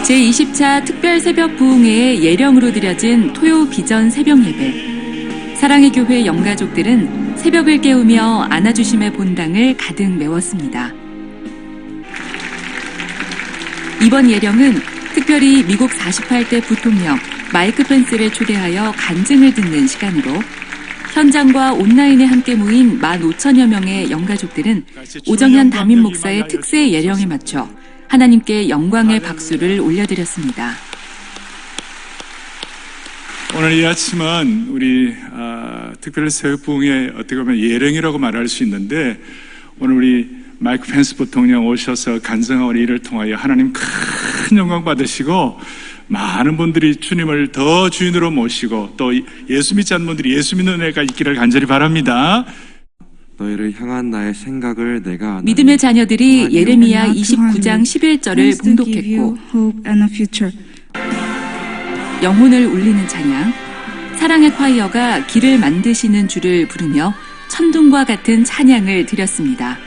제20차 특별 새벽 부흥회의 예령으로 드려진 토요 비전 새벽 예배. 사랑의 교회 영가족들은 새벽을 깨우며 안아주심의 본당을 가득 메웠습니다. 이번 예령은 특별히 미국 48대 부통령 마이크 펜스를 초대하여 간증을 듣는 시간으로 현장과 온라인에 함께 모인 15,000여 명의 영가족들은 오정현 담임 목사의 특세 예령에 맞춰 하나님께 영광의 박수를 올려드렸습니다. 오늘 이 아침은 우리 특별 새벽 부흥의 어떻게 보면 예령이라고 말할 수 있는데, 오늘 우리 마이크 펜스 부통령 오셔서 간증하는 일을 통하여 하나님 큰 영광 받으시고, 많은 분들이 주님을 더 주인으로 모시고 또 예수 믿지 않는 분들이 예수 믿는 은혜가 있기를 간절히 바랍니다. 너희를 향한 나의 생각을 내가 믿음의 자녀들이 예레미야 29장 11절을 봉독했고 영혼을 울리는 찬양, 사랑의 콰이어가 길을 만드시는 주를 부르며 천둥과 같은 찬양을 드렸습니다.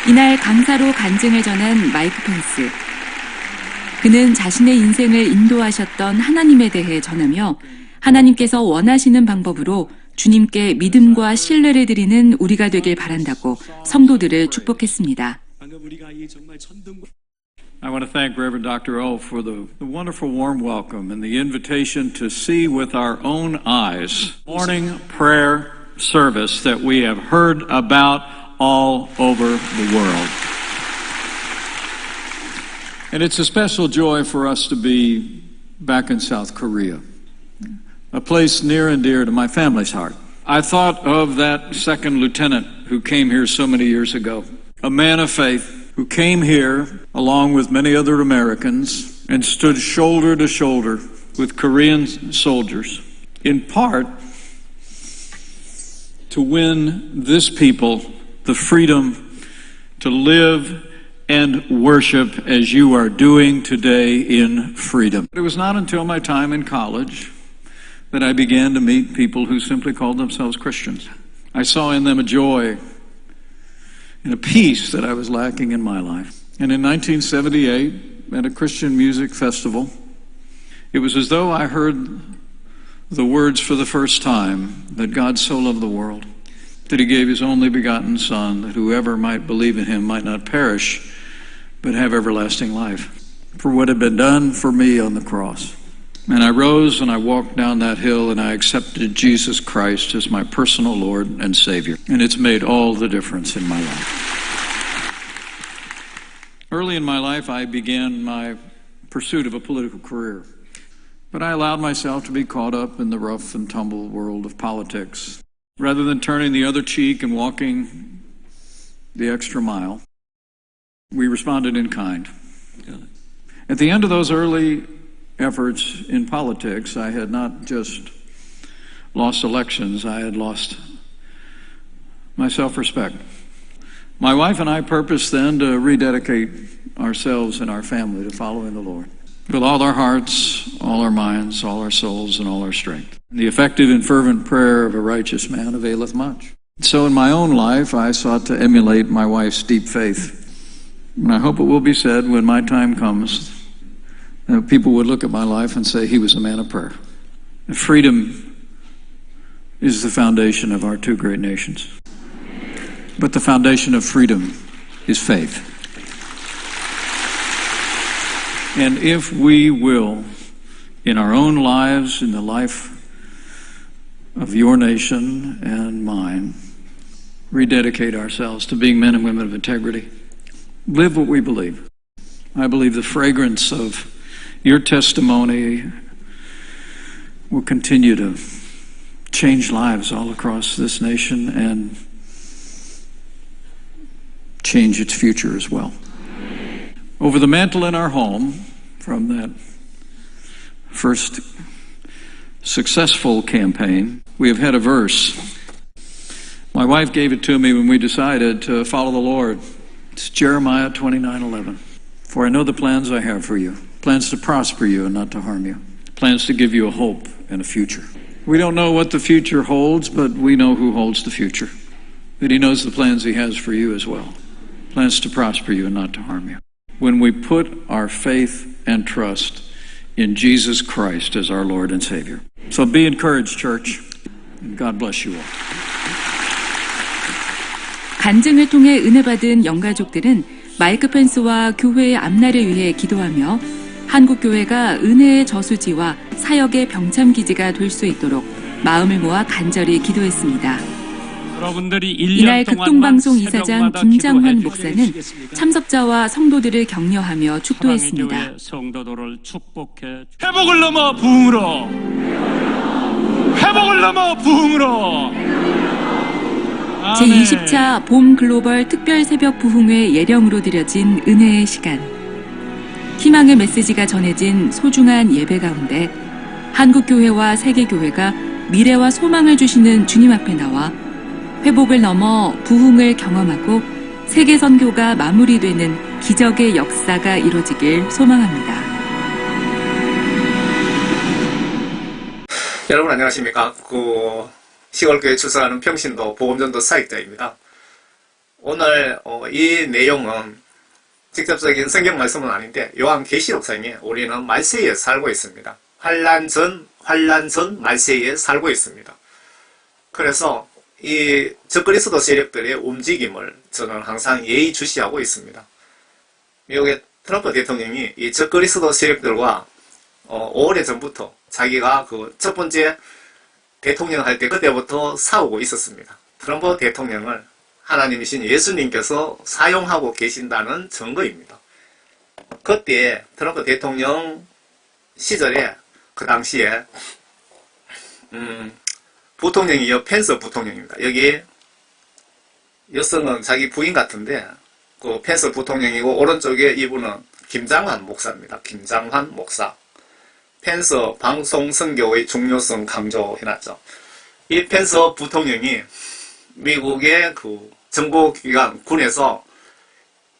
이날 강사로 간증을 전한 마이크 펜스. 그는 자신의 인생을 인도하셨던 하나님에 대해 전하며 하나님께서 원하시는 방법으로 주님께 믿음과 신뢰를 드리는 우리가 되길 바란다고 성도들을 축복했습니다. I want to thank Reverend Dr. O for the wonderful warm welcome and the invitation to see with our own eyes morning prayer service that we have heard about all over the world. And it's a special joy for us to be back in South Korea, a place near and dear to my family's heart. I thought of that second lieutenant who came here so many years ago, a man of faith who came here along with many other Americans and stood shoulder to shoulder with Korean soldiers, in part to win this people the freedom to live and worship as you are doing today in freedom. It was not until my time in college that I began to meet people who simply called themselves Christians. I saw in them a joy and a peace that I was lacking in my life. And in 1978, at a Christian music festival, it was as though I heard the words for the first time that God so loved the world, that he gave his only begotten Son, that whoever might believe in him might not perish, but have everlasting life, for what had been done for me on the cross. And I rose and I walked down that hill and I accepted Jesus Christ as my personal Lord and Savior. And it's made all the difference in my life. Early in my life, I began my pursuit of a political career, but I allowed myself to be caught up in the rough and tumble world of politics. Rather than turning the other cheek and walking the extra mile, we responded in kind. At the end of those early efforts in politics, I had not just lost elections, I had lost my self-respect. My wife and I purposed then to rededicate ourselves and our family to following the Lord with all our hearts, all our minds, all our souls, and all our strength. The effective and fervent prayer of a righteous man availeth much. So in my own life, I sought to emulate my wife's deep faith. And I hope it will be said when my time comes that people would look at my life and say he was a man of prayer. And freedom is the foundation of our two great nations. But the foundation of freedom is faith. And if we will, in our own lives, in the life of your nation and mine, rededicate ourselves to being men and women of integrity, live what we believe. I believe the fragrance of your testimony will continue to change lives all across this nation and change its future as well. Over the mantle in our home, from that first successful campaign, we have had a verse. My wife gave it to me when we decided to follow the Lord. It's Jeremiah 29:11. For I know the plans I have for you, plans to prosper you and not to harm you, plans to give you a hope and a future. We don't know what the future holds, but we know who holds the future. That He knows the plans He has for you as well. Plans to prosper you and not to harm you. When we put our faith and trust in Jesus Christ as our Lord and Savior. So be encouraged, church. And God bless you all. 간증을 통해 은혜 받은 영가족들은 마이크 펜스와 교회의 앞날을 위해 기도하며 한국 교회가 은혜의 저수지와 사역의 병참기지가 될 수 있도록 마음을 모아 간절히 기도했습니다. 이날 극동방송 이사장 김장환 목사는 참석자와 성도들을 격려하며 축도했습니다. 회복을 넘어 부흥으로, 회복을 넘어 부흥으로. 제20차 봄 글로벌 특별 새벽 부흥회 예령으로 드려진 은혜의 시간. 희망의 메시지가 전해진 소중한 예배 가운데 한국교회와 세계교회가 미래와 소망을 주시는 주님 앞에 나와 회복을 넘어 부흥을 경험하고 세계 선교가 마무리되는 기적의 역사가 이루어지길 소망합니다. 여러분 안녕하십니까? 10월교회 출석하는 평신도 보험전도 사역자입니다. 오늘 이 내용은 직접적인 성경 말씀은 아닌데 요한계시록상에 우리는 말세에 살고 있습니다. 환란 전 말세에 살고 있습니다. 그래서 이 적그리스도 세력들의 움직임을 저는 항상 예의주시하고 있습니다. 미국의 트럼프 대통령이 이 적그리스도 세력들과 오래전부터 자기가 그 첫 번째 대통령 할 때 그때부터 싸우고 있었습니다. 트럼프 대통령을 하나님이신 예수님께서 사용하고 계신다는 증거입니다. 그때 트럼프 대통령 시절에 그 당시에 부통령이요 펜스 부통령입니다. 여기 여성은 자기 부인 같은데 그 펜스 부통령이고 오른쪽에 이분은 김장환 목사입니다. 김장환 목사. 펜스 방송 선교의 중요성 강조해놨죠. 이 펜스 부통령이 미국의 그 정보기관 군에서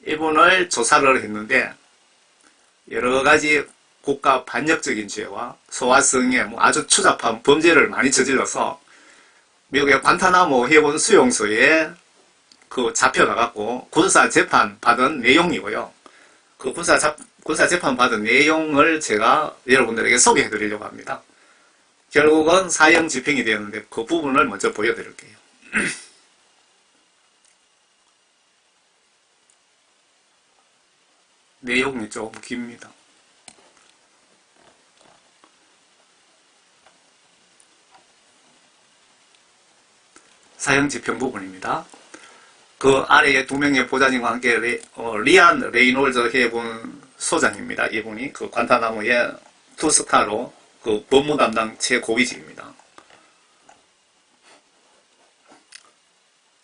이분을 조사를 했는데 여러 가지 국가 반역적인 죄와 소화성의 아주 추잡한 범죄를 많이 저질러서 미국의 관타나모 해군 수용소에 그 잡혀가갖고 군사 재판 받은 내용이고요. 그 군사 재판 받은 내용을 제가 여러분들에게 소개해 드리려고 합니다. 결국은 사형 집행이 되었는데 그 부분을 먼저 보여드릴게요. 내용이 조금 깁니다. 사형 집행 부분입니다. 그 아래에 두 명의 보좌진과 함께 리안 레이놀즈 해군 소장입니다. 이분이 그 관타나무의 투스타로 그 법무 담당 최고위직입니다.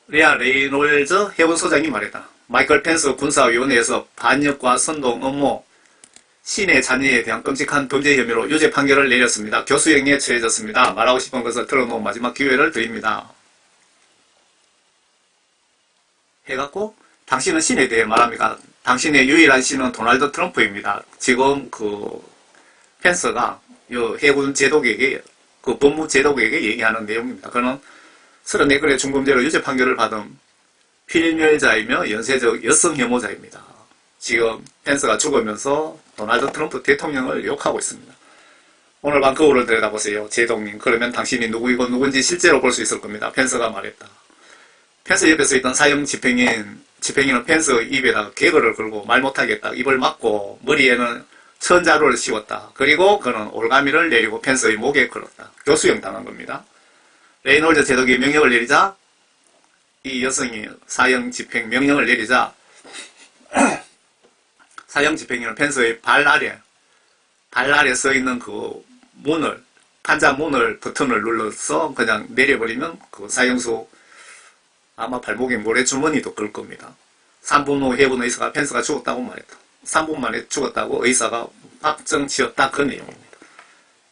리안 레이놀즈 해군 소장이 말했다. 마이클 펜스 군사위원회에서 반역과 선동 업무, 신의 자녀에 대한 끔찍한 범죄 혐의로 유죄 판결을 내렸습니다. 교수형에 처해졌습니다. 말하고 싶은 것을 들어놓은 마지막 기회를 드립니다. 해갖고 당신은 신에 대해 말합니까? 당신의 유일한 신은 도널드 트럼프입니다. 지금 그 펜스가 요 해군 제독에게 그 법무 제독에게 얘기하는 내용입니다. 그는 34건의 중범죄로 유죄 판결을 받은 필멸자이며 연쇄적 여성 혐오자입니다. 지금 펜스가 죽으면서 도널드 트럼프 대통령을 욕하고 있습니다. 오늘 밤 거울을 들여다보세요. 제독님. 그러면 당신이 누구이고 누군지 실제로 볼 수 있을 겁니다. 펜스가 말했다. 펜스 옆에서 있던 사형 집행인은 펜스 입에다가 개그를 걸고 말 못하겠다. 입을 막고 머리에는 천자루를 씌웠다. 그리고 그는 올가미를 내리고 펜스의 목에 걸었다. 교수형 당한 겁니다. 레이놀즈 제독이 명령을 내리자 이 여성이 사형 집행 명령을 내리자 사형 집행인은 펜스의 발 아래 써 있는 그 문을 판자 문을 버튼을 눌러서 그냥 내려버리면 그 사형수 아마 발목에 모래주머니도 걸 겁니다. 3분 후 해군 의사가 펜스가 죽었다고 말했다. 3분 만에 죽었다고 의사가 확정 지었다. 그 내용입니다.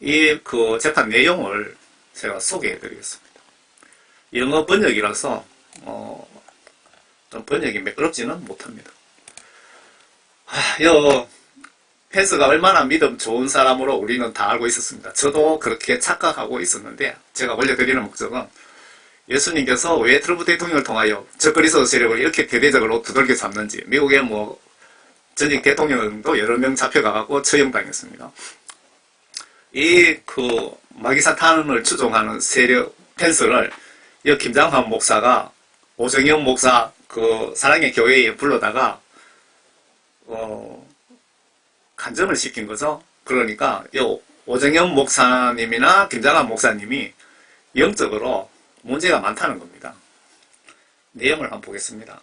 이 그 재판 내용을 제가 소개해 드리겠습니다. 영어 번역이라서 좀 번역이 매끄럽지는 못합니다. 펜스가 얼마나 믿음 좋은 사람으로 우리는 다 알고 있었습니다. 저도 그렇게 착각하고 있었는데, 제가 원래 드리는 목적은 예수님께서 왜 트럼프 대통령을 통하여 적그리스도 세력을 이렇게 대대적으로 두들겨 잡는지, 미국의 뭐 전직 대통령도 여러 명 잡혀가고 처형당했습니다. 이 그 마귀사탄을 추종하는 세력 펜스를 이 김장환 목사가 오정영 목사 그 사랑의 교회에 불러다가 간점을 시킨 거죠. 그러니까 이 오정영 목사님이나 김장환 목사님이 영적으로 문제가 많다는 겁니다. 내용을 한번 보겠습니다.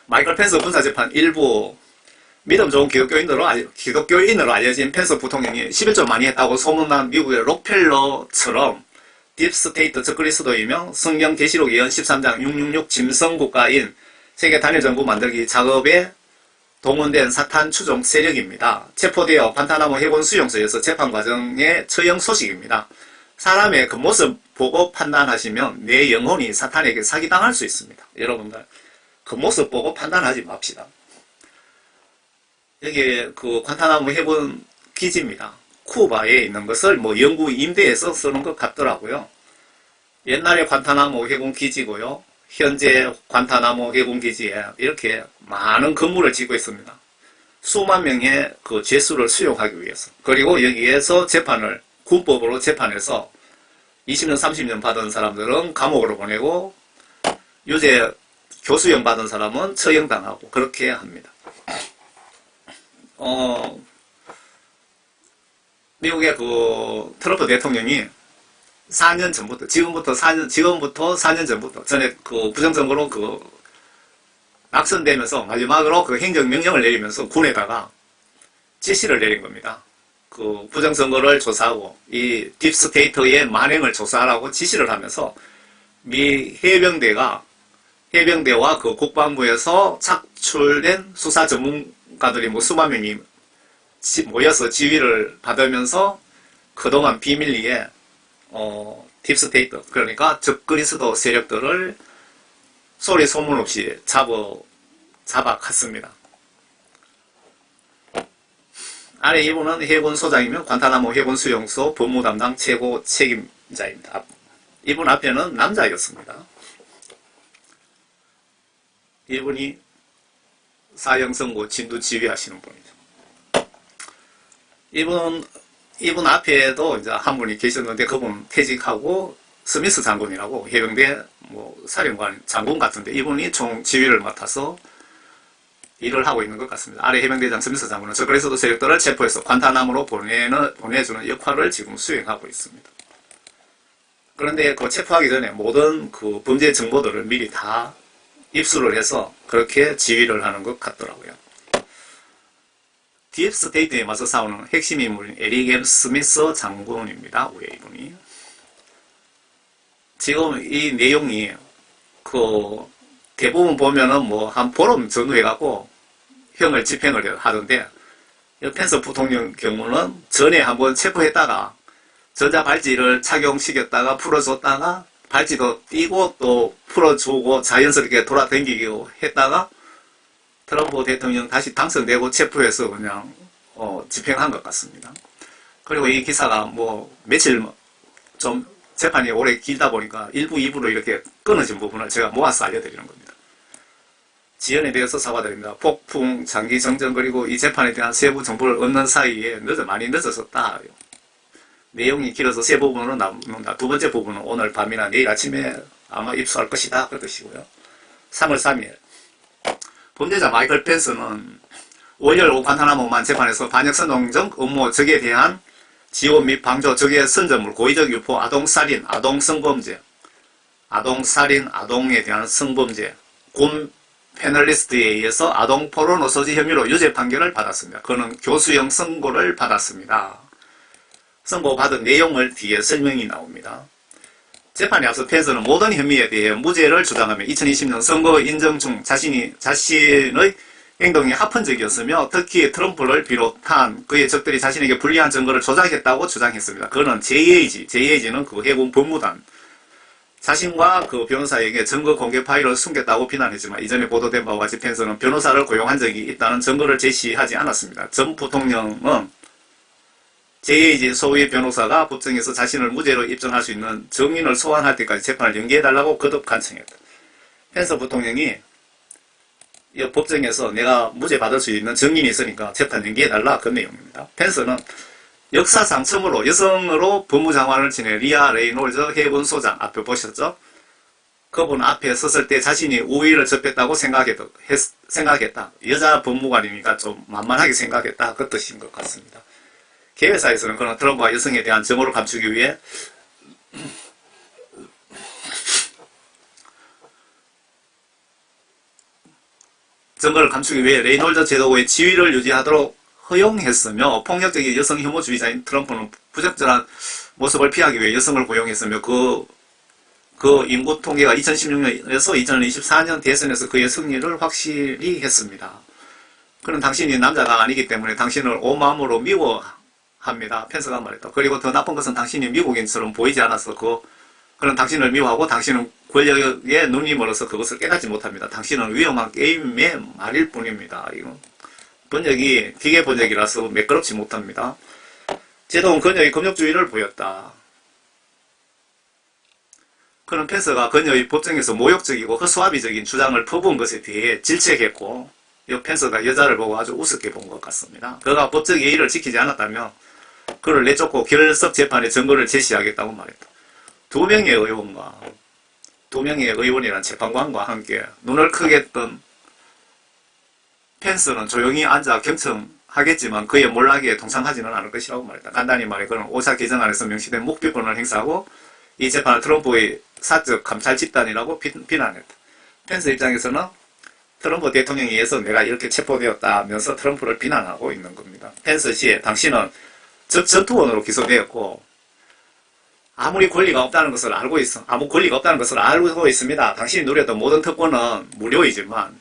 마이클 펜스 군사재판 일부 믿음 좋은 기독교인으로 알려진 펜스 부통령이 11조 많이 했다고 소문난 미국의 록펠러처럼 딥스테이트 적그리스도이며 성경 계시록 예언 13장 666 짐승국가인 세계 단일 정부 만들기 작업에 동원된 사탄 추종 세력입니다. 체포되어 관타나모 해군 수용소에서 재판 과정의 처형 소식입니다. 사람의 그 모습 보고 판단하시면 내 영혼이 사탄에게 사기당할 수 있습니다. 여러분들 그 모습 보고 판단하지 맙시다. 여기 그 관타나모 해군 기지입니다. 쿠바에 있는 것을 뭐 영구 임대해서 쓰는 것 같더라고요. 옛날에 관타나모 해군 기지고요. 현재 관타나모 해군 기지에 이렇게 많은 건물을 짓고 있습니다. 수만 명의 그 죄수를 수용하기 위해서. 그리고 여기에서 재판을 군법으로 재판해서 20년, 30년 받은 사람들은 감옥으로 보내고 유죄 교수형 받은 사람은 처형당하고 그렇게 합니다. 미국의 그 트럼프 대통령이 4년 전부터, 지금부터 4년 전부터, 전에 그 부정선거로 그 낙선되면서 마지막으로 그 행정명령을 내리면서 군에다가 지시를 내린 겁니다. 그 부정선거를 조사하고 이 딥스테이트의 만행을 조사하라고 지시를 하면서 미 해병대와 그 국방부에서 착출된 수사 전문가들이 뭐 수만 명이 모여서 지휘를 받으면서 그동안 비밀리에 딥스테이트, 그러니까 적그리스도 세력들을 소리 소문 없이 잡아갔습니다. 아래 이분은 해군 소장이며 관타나모 해군 수용소 법무 담당 최고 책임자입니다. 이분 앞에는 남자였습니다. 이분이 사형선고 진두 지휘하시는 분이죠. 이분 앞에도 이제 한 분이 계셨는데 그분 퇴직하고 스미스 장군이라고 해병대 뭐 사령관 장군 같은데 이분이 총 지휘를 맡아서 일을 하고 있는 것 같습니다. 아래 해병대장 스미스 장군은 적그리스도 세력들을 체포해서 관타나모로 보내주는 역할을 지금 수행하고 있습니다. 그런데 그 체포하기 전에 모든 그 범죄 정보들을 미리 다 입수를 해서 그렇게 지휘를 하는 것 같더라고요. 딥스테이트에 맞서 싸우는 핵심 인물인 에릭 M. 스미스 장군입니다. 위에 이분이. 지금 이 내용이 그 대부분 보면은 뭐 한 보름 전후해갖고 형을 집행을 하던데 펜스 부통령 경우는 전에 한번 체포했다가 전자발찌를 착용시켰다가 풀어줬다가 발찌도 띄고 또 풀어주고 자연스럽게 돌아다니기고 했다가 트럼프 대통령 다시 당선되고 체포해서 그냥 집행한 것 같습니다. 그리고 이 기사가 뭐 며칠 좀 재판이 오래 길다 보니까 1부, 2부로 이렇게 끊어진 부분을 제가 모아서 알려드리는 겁니다. 지연에 대해서 사과드립니다. 폭풍, 장기 정전 그리고 이 재판에 대한 세부 정보를 얻는 사이에 많이 늦어졌다. 내용이 길어서 세 부분으로 나눈다. 두 번째 부분은 오늘 밤이나 내일 아침에 아마 입수할 것이다. 그 뜻이고요. 3월 3일 범죄자 마이클 펜스는 월요일 오후 관타나모만 재판에서 반역선동적 업무 적에 대한 지원 및 방조, 적의 선전물, 고의적 유포, 아동살인, 아동성범죄, 아동살인, 아동에 대한 성범죄, 군 패널리스트에 의해서 아동 포르노 소지 혐의로 유죄 판결을 받았습니다. 그는 교수형 선고를 받았습니다. 선고받은 내용을 뒤에 설명이 나옵니다. 재판에 앞서 펜스는 모든 혐의에 대해 무죄를 주장하며 2020년 선거 인정 중 자신의 행동이 합헌적이었으며 특히 트럼프를 비롯한 그의 적들이 자신에게 불리한 증거를 조작했다고 주장했습니다. 그거는 JAG는 그 해군 법무단 자신과 그 변호사에게 증거 공개 파일을 숨겼다고 비난했지만 이전에 보도된 바와 같이 펜스는 변호사를 고용한 적이 있다는 증거를 제시하지 않았습니다. 전 부통령은 JAG 소위 변호사가 법정에서 자신을 무죄로 입증할 수 있는 증인을 소환할 때까지 재판을 연기해달라고 거듭 간청했다. 펜스 부통령이 이 법정에서 내가 무죄 받을 수 있는 증인이 있으니까 재판 연기해달라 그 내용입니다. 펜스는 역사상 처음으로 여성으로 법무장관을 지낸 리아 레이놀즈 해군 소장 앞에 보셨죠? 그분 앞에 섰을 때 자신이 우위를 접했다고 생각했다. 여자 법무관이니까 좀 만만하게 생각했다. 그 뜻인 것 같습니다. 계획사에서는 그런 트럼프와 여성에 대한 증오를 감추기 위해 레이놀즈 제도의 지위를 유지하도록 허용했으며 폭력적인 여성 혐오주의자인 트럼프는 부적절한 모습을 피하기 위해 여성을 고용했으며 그 인구 통계가 2016년에서 2024년 대선에서 그의 승리를 확실히 했습니다. 그는 당신이 남자가 아니기 때문에 당신을 온 마음으로 미워합니다. 펜스가 말했다. 그리고 더 나쁜 것은 당신이 미국인처럼 보이지 않아서 그는 당신을 미워하고 당신은 권력에 눈이 멀어서 그것을 깨닫지 못합니다. 당신은 위험한 게임의 말일 뿐입니다. 이건 번역이 기계 번역이라서 매끄럽지 못합니다. 제도는 그녀의 금욕주의를 보였다. 그는 펜스가 그녀의 법정에서 모욕적이고 허수아비적인 주장을 퍼부은 것에 대해 질책했고 이 펜스가 여자를 보고 아주 우습게 본 것 같습니다. 그가 법적 예의를 지키지 않았다며 그를 내쫓고 결석 재판의 증거를 제시하겠다고 말했다. 두 명의 의원이란 재판관과 함께 눈을 크게 뜬 펜스는 조용히 앉아 경청하겠지만 그의 몰락에 동참하지는 않을 것이라고 말했다. 간단히 말해 그는 5차 개정안에서 명시된 묵비권을 행사하고 이 재판을 트럼프의 사적 감찰 집단이라고 비난했다. 펜스 입장에서는 트럼프 대통령에 의해서 내가 이렇게 체포되었다 하면서 트럼프를 비난하고 있는 겁니다. 펜스 씨, 당신은 전투원으로 기소되었고 아무 권리가 없다는 것을 알고 있습니다. 당신이 누렸던 모든 특권은 무료이지만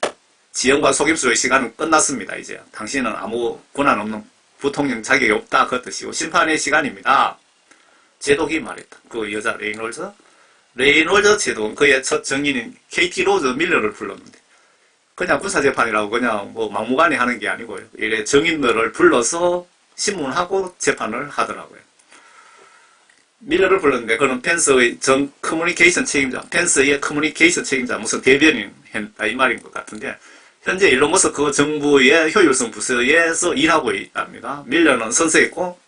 지형과 속임수의 시간은 끝났습니다. 이제 당신은 아무 권한 없는 부통령 자격이 없다 그 뜻이고 심판의 시간입니다. 제독이 말했다. 그 여자 레이놀즈 제독은 그의 첫 증인인 KT 로즈 밀러를 불렀는데 그냥 군사재판이라고 그냥 뭐 막무가내 하는 게 아니고요. 이래 증인들을 불러서 신문하고 재판을 하더라고요. 밀러를 불렀는데 그는 펜스의 커뮤니케이션 책임자 무슨 대변인 했다 이 말인 것 같은데 현재 일론 머스크 정부의 효율성 부서에서 일하고 있답니다. 밀러는 선서했고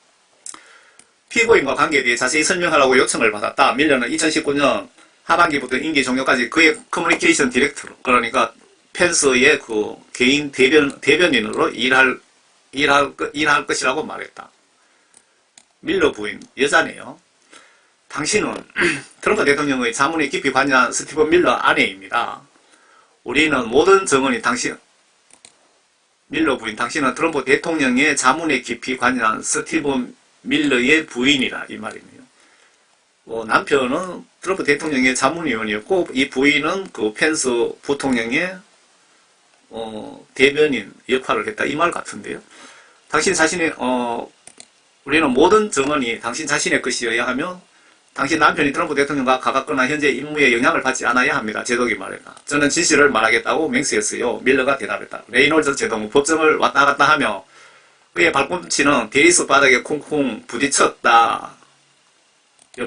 피고인과 관계에 대해 자세히 설명하라고 요청을 받았다. 밀러는 2019년 하반기부터 임기 종료까지 그의 커뮤니케이션 디렉터로 그러니까 펜스의 그 개인 대변인으로 일할 것이라고 말했다. 밀러 부인 여자네요. 당신은 트럼프 대통령의 자문에 깊이 관여한 스티븐 밀러 아내입니다. 우리는 모든 증언이 밀러 부인, 당신은 트럼프 대통령의 자문에 깊이 관여한 스티븐 밀러의 부인이라 이 말이네요. 남편은 트럼프 대통령의 자문위원이었고 이 부인은 그 펜스 부통령의 대변인 역할을 했다 이 말 같은데요. 당신 자신의 우리는 모든 증언이 당신 자신의 것이어야 하며 당신 남편이 트럼프 대통령과 가깝거나 현재 임무에 영향을 받지 않아야 합니다. 제독이 말했다. 저는 진실을 말하겠다고 맹세했어요. 밀러가 대답했다. 레이놀즈 제독은 법정을 왔다 갔다 하며 그의 발꿈치는 대리석 바닥에 쿵쿵 부딪혔다.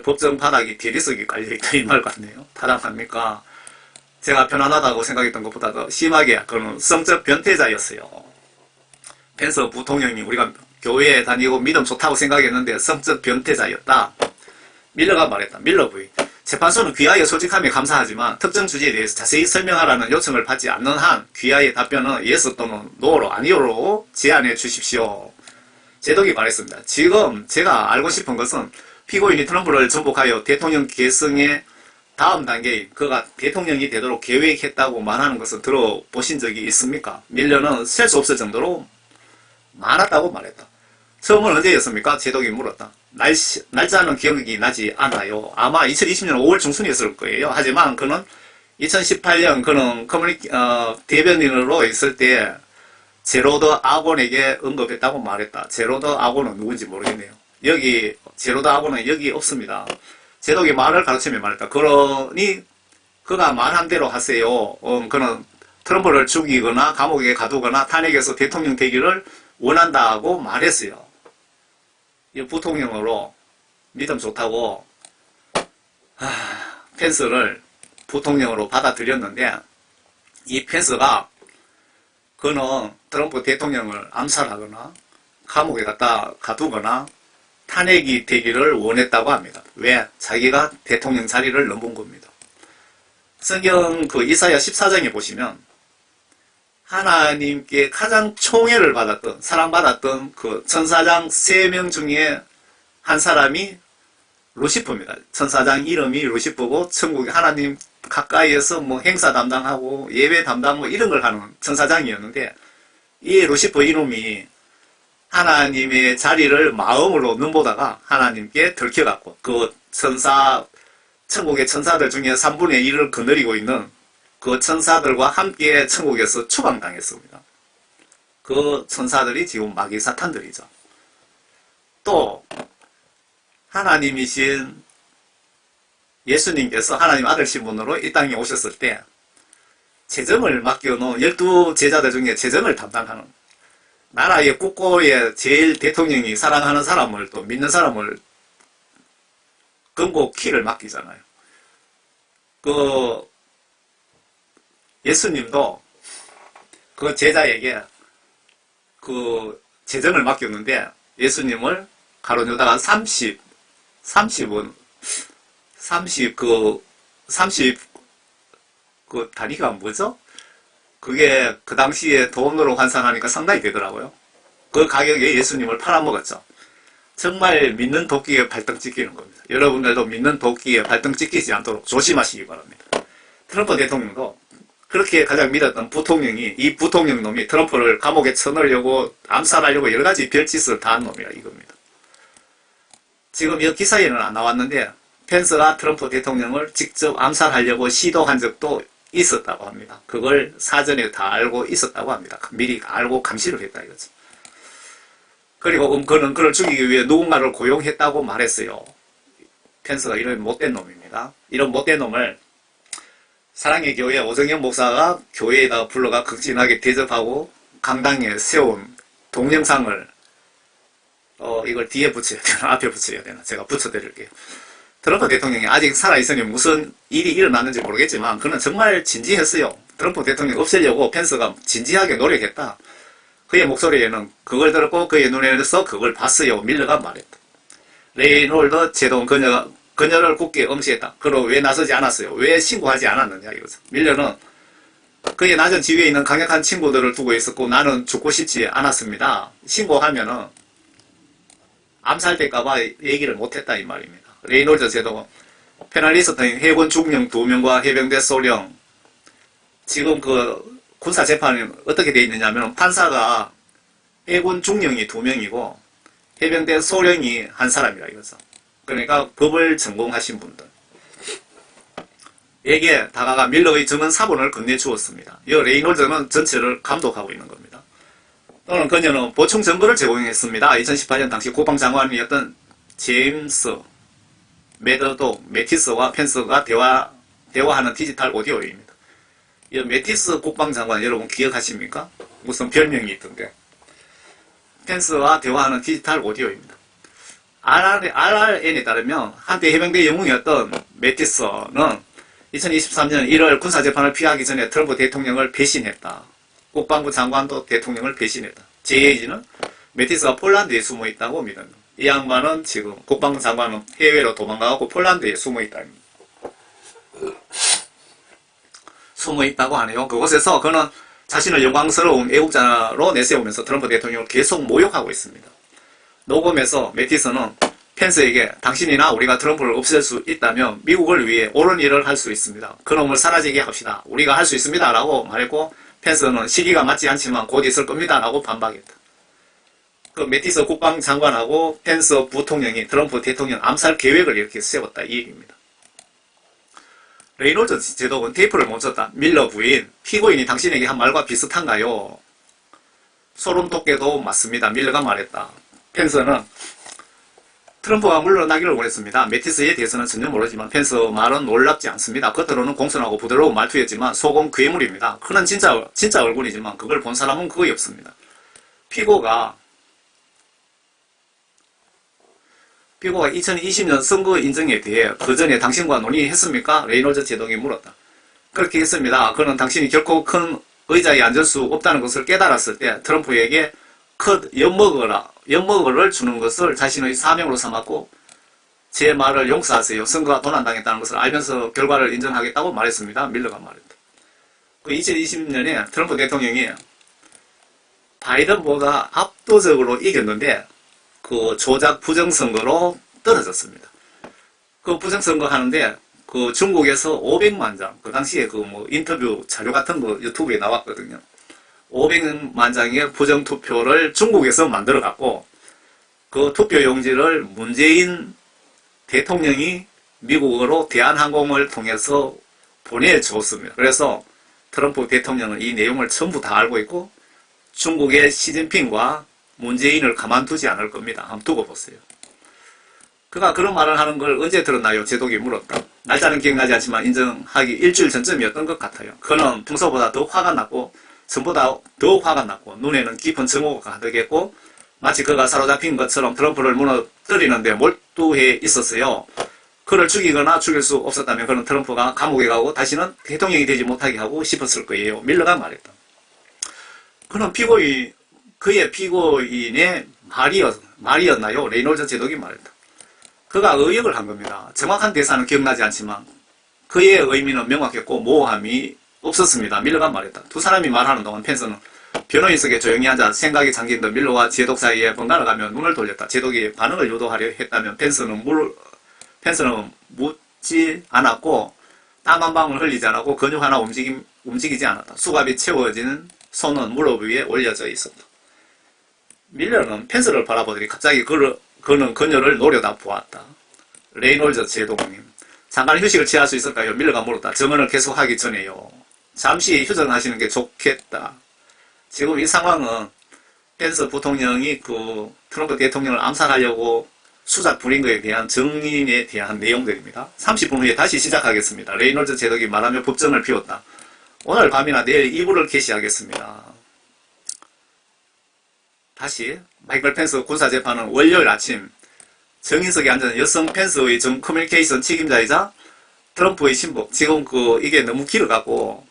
법정 바닥이 대리석이 깔려있다 이 말 같네요. 타당합니까? 제가 편안하다고 생각했던 것보다 더 심하게 그는 성적 변태자였어요. 펜스 부통령이 우리가 교회에 다니고 믿음 좋다고 생각했는데 성적 변태자였다. 밀러가 말했다. 밀러 부인. 재판소는 귀하의 솔직함에 감사하지만 특정 주제에 대해서 자세히 설명하라는 요청을 받지 않는 한 귀하의 답변은 yes 또는 no로 아니오로 제안해 주십시오. 제독이 말했습니다. 지금 제가 알고 싶은 것은 피고인이 트럼프를 전복하여 대통령 계승의 다음 단계인 그가 대통령이 되도록 계획했다고 말하는 것을 들어보신 적이 있습니까? 밀러는 셀 수 없을 정도로 많았다고 말했다. 처음은 언제였습니까? 제독이 물었다. 날짜는 기억이 나지 않아요. 아마 2020년 5월 중순이었을 거예요. 하지만 그는 2018년 그는 대변인으로 있을 때 제로드 아곤에게 언급했다고 말했다. 제로드 아곤은 누군지 모르겠네요. 여기 제로드 아곤은 여기 없습니다. 제독이 말을 가르치며 말했다. 그러니 그가 말한 대로 하세요. 그는 트럼프를 죽이거나 감옥에 가두거나 탄핵에서 대통령 되기를 원한다고 말했어요. 이 부통령으로 믿음 좋다고 펜스를 부통령으로 받아들였는데 이 펜스가 그는 트럼프 대통령을 암살하거나 감옥에 갖다 가두거나 탄핵이 되기를 원했다고 합니다. 왜? 자기가 대통령 자리를 넘은 겁니다. 성경 그 이사야 14장에 보시면 하나님께 가장 총애를 받았던, 사랑받았던 그 천사장 3명 중에 한 사람이 루시퍼입니다. 천사장 이름이 루시퍼고 천국에 하나님 가까이에서 뭐 행사 담당하고 예배 담당 뭐 이런 걸 하는 천사장이었는데 이 루시퍼 이놈이 하나님의 자리를 마음으로 눈보다가 하나님께 들켜갖고 그 천국의 천사들 중에 3분의 1을 거느리고 있는 그 천사들과 함께 천국에서 추방당했습니다. 그 천사들이 지금 마귀 사탄들이죠. 또 하나님이신 예수님께서 하나님 아들 신분으로 이 땅에 오셨을 때 재정을 맡겨놓은 12제자들 중에 재정을 담당하는 나라의 국고에 제일 대통령이 사랑하는 사람을 또 믿는 사람을 금고 키를 맡기잖아요. 그 예수님도 그 제자에게 그 재정을 맡겼는데 예수님을 가로누다가 30 그 단위가 뭐죠? 그게 그 당시에 돈으로 환산하니까 상당히 되더라고요. 그 가격에 예수님을 팔아먹었죠. 정말 믿는 도끼에 발등 찍히는 겁니다. 여러분들도 믿는 도끼에 발등 찍히지 않도록 조심하시기 바랍니다. 트럼프 대통령도 그렇게 가장 믿었던 부통령이 이 부통령 놈이 트럼프를 감옥에 쳐넣으려고 암살하려고 여러 가지 별짓을 다 한 놈이라 이겁니다. 지금 이 기사에는 안 나왔는데 펜스가 트럼프 대통령을 직접 암살하려고 시도한 적도 있었다고 합니다. 그걸 사전에 다 알고 있었다고 합니다. 미리 알고 감시를 했다 이거죠. 그리고 그는 그를 죽이기 위해 누군가를 고용했다고 말했어요. 펜스가 이런 못된 놈입니다. 이런 못된 놈을 사랑의 교회 오정영 목사가 교회에다가 불러가 극진하게 대접하고 강당에 세운 동영상을 이걸 뒤에 붙여야 되나 앞에 붙여야 되나 제가 붙여드릴게요. 트럼프 대통령이 아직 살아있으니 무슨 일이 일어났는지 모르겠지만 그는 정말 진지했어요. 트럼프 대통령 없애려고 펜스가 진지하게 노력했다. 그의 목소리에는 그걸 들었고 그의 눈에서 그걸 봤어요. 밀러가 말했다. 레이놀드 제동 그녀를 굳게 응시했다. 그럼 왜 나서지 않았어요? 왜 신고하지 않았느냐 이거죠. 밀러는 그의 낮은 지위에 있는 강력한 친구들을 두고 있었고 나는 죽고 싶지 않았습니다. 신고하면은 암살될까봐 얘기를 못했다 이 말입니다. 레이놀드 제동 페널리스트인 해군 중령 2명과 해병대 소령 지금 그 군사 재판이 어떻게 되어 있느냐면 판사가 해군 중령이 2명이고 해병대 소령이 한 사람이라 이거죠. 그러니까 법을 전공하신 분들 에게 다가가 밀러의 증언 사본을 건네주었습니다. 이 레이놀드는 전체를 감독하고 있는 겁니다. 또는 그녀는 보충 증거를 제공했습니다. 2018년 당시 국방장관이었던 제임스 매티스와 펜스가 대화하는 디지털 오디오입니다. 이 매티스 국방장관 여러분 기억하십니까? 무슨 별명이 있던데. 펜스와 대화하는 디지털 오디오입니다. RRN에 따르면 한때 해병대 영웅이었던 매티스는 2023년 1월 군사재판을 피하기 전에 트럼프 대통령을 배신했다. 국방부 장관도 대통령을 배신했다. 제 얘기는 매티스가 폴란드에 숨어 있다고 믿는 이 양반은 지금 국방부 장관은 해외로 도망가고 폴란드에 숨어 있다. 숨어 있다고 하네요. 그곳에서 그는 자신을 영광스러운 애국자로 내세우면서 트럼프 대통령을 계속 모욕하고 있습니다. 녹음에서 매티스는 펜스에게 당신이나 우리가 트럼프를 없앨 수 있다면 미국을 위해 옳은 일을 할 수 있습니다. 그놈을 사라지게 합시다. 우리가 할 수 있습니다. 라고 말했고 펜스는 시기가 맞지 않지만 곧 있을 겁니다. 라고 반박했다. 그 매티스 국방장관하고 펜스 부통령이 트럼프 대통령 암살 계획을 이렇게 세웠다. 이 얘기입니다. 레이놀드 제독은 테이프를 멈췄다. 밀러 부인, 피고인이 당신에게 한 말과 비슷한가요? 소름 돋게도 맞습니다. 밀러가 말했다. 펜스는 트럼프가 물러나기를 원했습니다. 매티스에 대해서는 전혀 모르지만 펜스 말은 놀랍지 않습니다. 겉으로는 공손하고 부드러운 말투였지만 속은 괴물입니다. 그는 진짜 얼굴이지만 그걸 본 사람은 거의 없습니다. 피고가 2020년 선거 인정에 대해 그 전에 당신과 논의했습니까? 레이놀즈 제독이 물었다. 그렇게 했습니다. 그는 당신이 결코 큰 의자에 앉을 수 없다는 것을 깨달았을 때 트럼프에게 컷 엿먹어를 주는 것을 자신의 사명으로 삼았고 제 말을 용서하세요. 선거가 도난당했다는 것을 알면서 결과를 인정하겠다고 말했습니다. 밀러가 말했다. 2020년에 트럼프 대통령이 바이든보다 압도적으로 이겼는데 그 조작 부정선거로 떨어졌습니다. 그 부정선거 하는데 그 중국에서 500만 장, 그 당시에 그 뭐 인터뷰 자료 같은 거 유튜브에 나왔거든요. 500만 장의 부정투표를 중국에서 만들어 갖고 그 투표용지를 문재인 대통령이 미국으로 대한항공을 통해서 보내줬습니다. 그래서 트럼프 대통령은 이 내용을 전부 다 알고 있고 중국의 시진핑과 문재인을 가만두지 않을 겁니다. 한번 두고 보세요. 그가 그런 말을 하는 걸 언제 들었나요? 제독이 물었다. 날짜는 기억나지 않지만 인정하기 일주일 전쯤이었던 것 같아요. 그는 평소보다 더 화가 났고 전보다 더 화가 났고 눈에는 깊은 증오가 가득했고 마치 그가 사로잡힌 것처럼 트럼프를 무너뜨리는데 몰두해 있었어요. 그를 죽이거나 죽일 수 없었다면 그는 트럼프가 감옥에 가고 다시는 대통령이 되지 못하게 하고 싶었을 거예요. 밀러가 말했다. 그는 그의 피고인의 말이었나요? 레이놀즈 제독이 말했다. 그가 의역을 한 겁니다. 정확한 대사는 기억나지 않지만 그의 의미는 명확했고 모호함이 없었습니다. 밀러가 말했다. 두 사람이 말하는 동안 펜스는 변호인석에 조용히 앉아 생각에 잠긴 듯 밀러와 제독 사이에 번갈아 가며 눈을 돌렸다. 제독이 반응을 유도하려 했다면 펜스는 묻지 않았고 땀 한 방울 흘리지 않았고 근육 하나 움직이지 않았다. 수갑이 채워진 손은 무릎 위에 올려져 있었다. 밀러는 펜스를 바라보더니 갑자기 그는 그녀를 노려다 보았다. 레이놀즈 제독님, 잠깐 휴식을 취할 수 있을까요? 밀러가 물었다. 증언을 계속하기 전에요. 잠시 휴전하시는 게 좋겠다. 지금 이 상황은 펜스 부통령이 그 트럼프 대통령을 암살하려고 수작 부린 것에 대한 증인에 대한 내용들입니다. 30분 후에 다시 시작하겠습니다. 레이놀즈 제독이 말하며 법정을 피웠다. 오늘 밤이나 내일 2부를 개시하겠습니다. 다시 마이클 펜스 군사재판은 월요일 아침 정인석에 앉은 여성 펜스의 정 커뮤니케이션 책임자이자 트럼프의 신복. 지금 이게 너무 길어갖고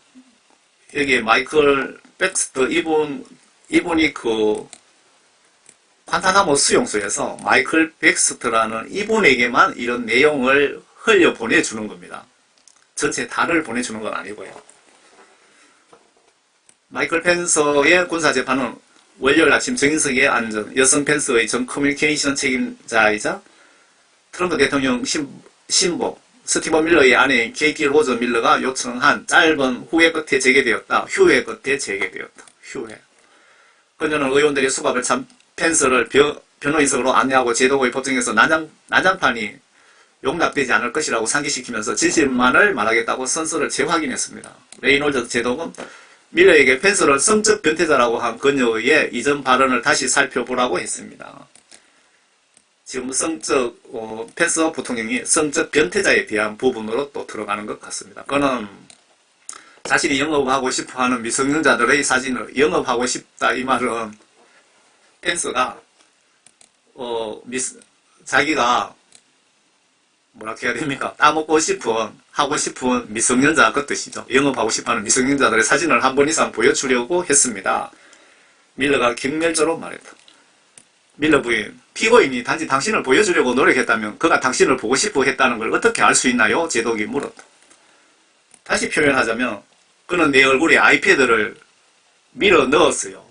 여기 마이클 백스터 이분이 관타나모 수용소에서 마이클 백스터라는 이분에게만 이런 내용을 흘려 보내주는 겁니다. 전체 다를 보내주는 건 아니고요. 마이클 펜서의 군사재판은 월요일 아침 정인석에 앉은 여성 펜스의 전 커뮤니케이션 책임자이자 트럼프 대통령 신복 스티븐 밀러의 아내인 케이티 로저 밀러가 요청한 짧은 후회 끝에 재개되었다. 휴회 끝에 재개되었다. 휴회. 그녀는 의원들의 수갑을 찬 펜스를 변호인석으로 안내하고 제독의 법정에서 난장판이 용납되지 않을 것이라고 상기시키면서 진실만을 말하겠다고 선서를 재확인했습니다. 레이놀즈 제독은 밀러에게 펜스를 성적 변태자라고 한 그녀의 이전 발언을 다시 살펴보라고 했습니다. 지금 펜스 부통령이 성적 변태자에 대한 부분으로 또 들어가는 것 같습니다. 그는 자신이 영업하고 싶어하는 미성년자들의 사진을 영업하고 싶다 이 말은 펜스가 자기가 뭐라고 해야 됩니까? 따먹고 하고 싶은 미성년자 그 뜻이죠. 영업하고 싶어하는 미성년자들의 사진을 한 번 이상 보여주려고 했습니다. 밀러가 경멸적으로 말했다. 밀러 부인, 피고인이 단지 당신을 보여주려고 노력했다면 그가 당신을 보고 싶어 했다는 걸 어떻게 알 수 있나요? 제독이 물었다. 다시 표현하자면 그는 내 얼굴에 아이패드를 밀어 넣었어요.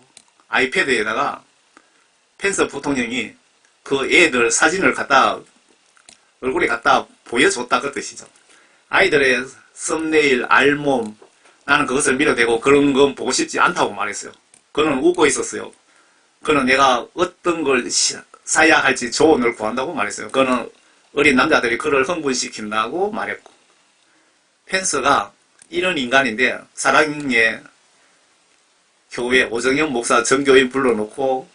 아이패드에다가 펜스 부통령이 그 애들 사진을 얼굴에 갖다 보여줬다 그 뜻이죠. 아이들의 썸네일, 알몸, 나는 그것을 밀어대고 그런 건 보고 싶지 않다고 말했어요. 그는 웃고 있었어요. 그는 내가 어떤 걸 사야 할지 조언을 구한다고 말했어요. 그는 어린 남자들이 그를 흥분시킨다고 말했고 펜스가 이런 인간인데 사랑에 교회 오정현 목사 전교인 불러놓고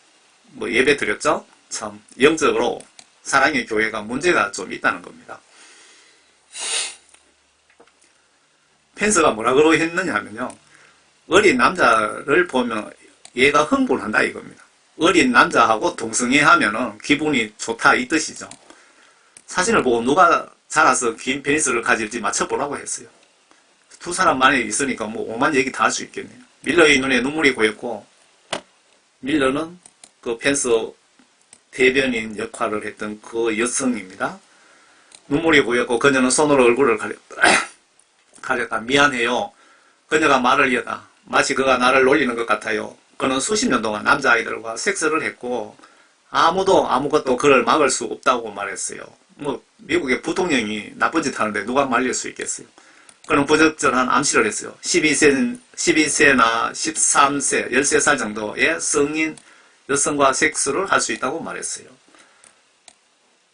뭐 예배 드렸죠? 참 영적으로 사랑의 교회가 문제가 좀 있다는 겁니다. 펜스가 뭐라고 했느냐 하면요. 어린 남자를 보면 얘가 흥분한다 이겁니다. 어린 남자하고 동성애하면은 기분이 좋다 이 뜻이죠. 사진을 보고 누가 자라서 긴 페니스를 가질지 맞춰보라고 했어요. 두 사람 만에 있으니까 뭐 오만 얘기 다 할 수 있겠네요. 밀러의 눈에 눈물이 고였고, 밀러는 그 펜스 대변인 역할을 했던 그 여성입니다. 눈물이 고였고 그녀는 손으로 얼굴을 가렸다. 미안해요. 그녀가 말을 이었다. 마치 그가 나를 놀리는 것 같아요. 그는 수십 년 동안 남자아이들과 섹스를 했고 아무도 아무것도 그를 막을 수 없다고 말했어요. 뭐 미국의 부통령이 나쁜 짓 하는데 누가 말릴 수 있겠어요. 그는 부적절한 암시를 했어요. 12세나 13세, 13살 정도의 성인 여성과 섹스를 할 수 있다고 말했어요.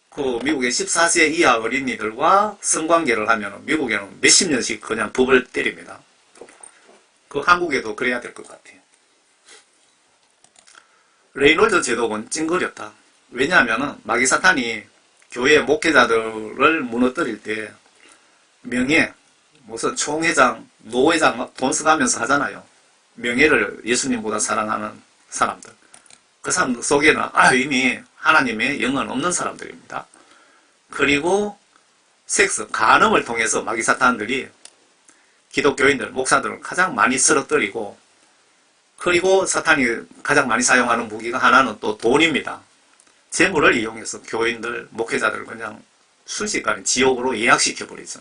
그 미국의 14세 이하 어린이들과 성관계를 하면 미국에는 몇십 년씩 그냥 법을 때립니다. 그 한국에도 그래야 될 것 같아요. 레이놀드 제독은 찡그렸다. 왜냐하면 마귀 사탄이 교회 목회자들을 무너뜨릴 때 명예, 무슨 총회장, 노회장 돈 써가면서 하잖아요. 명예를 예수님보다 사랑하는 사람들. 그 사람 속에는 이미 하나님의 영은 없는 사람들입니다. 그리고 섹스, 간음을 통해서 마귀 사탄들이 기독교인들, 목사들을 가장 많이 쓰러뜨리고, 그리고 사탄이 가장 많이 사용하는 무기가 하나는 또 돈입니다. 재물을 이용해서 교인들, 목회자들을 그냥 순식간에 지옥으로 예약시켜버리죠.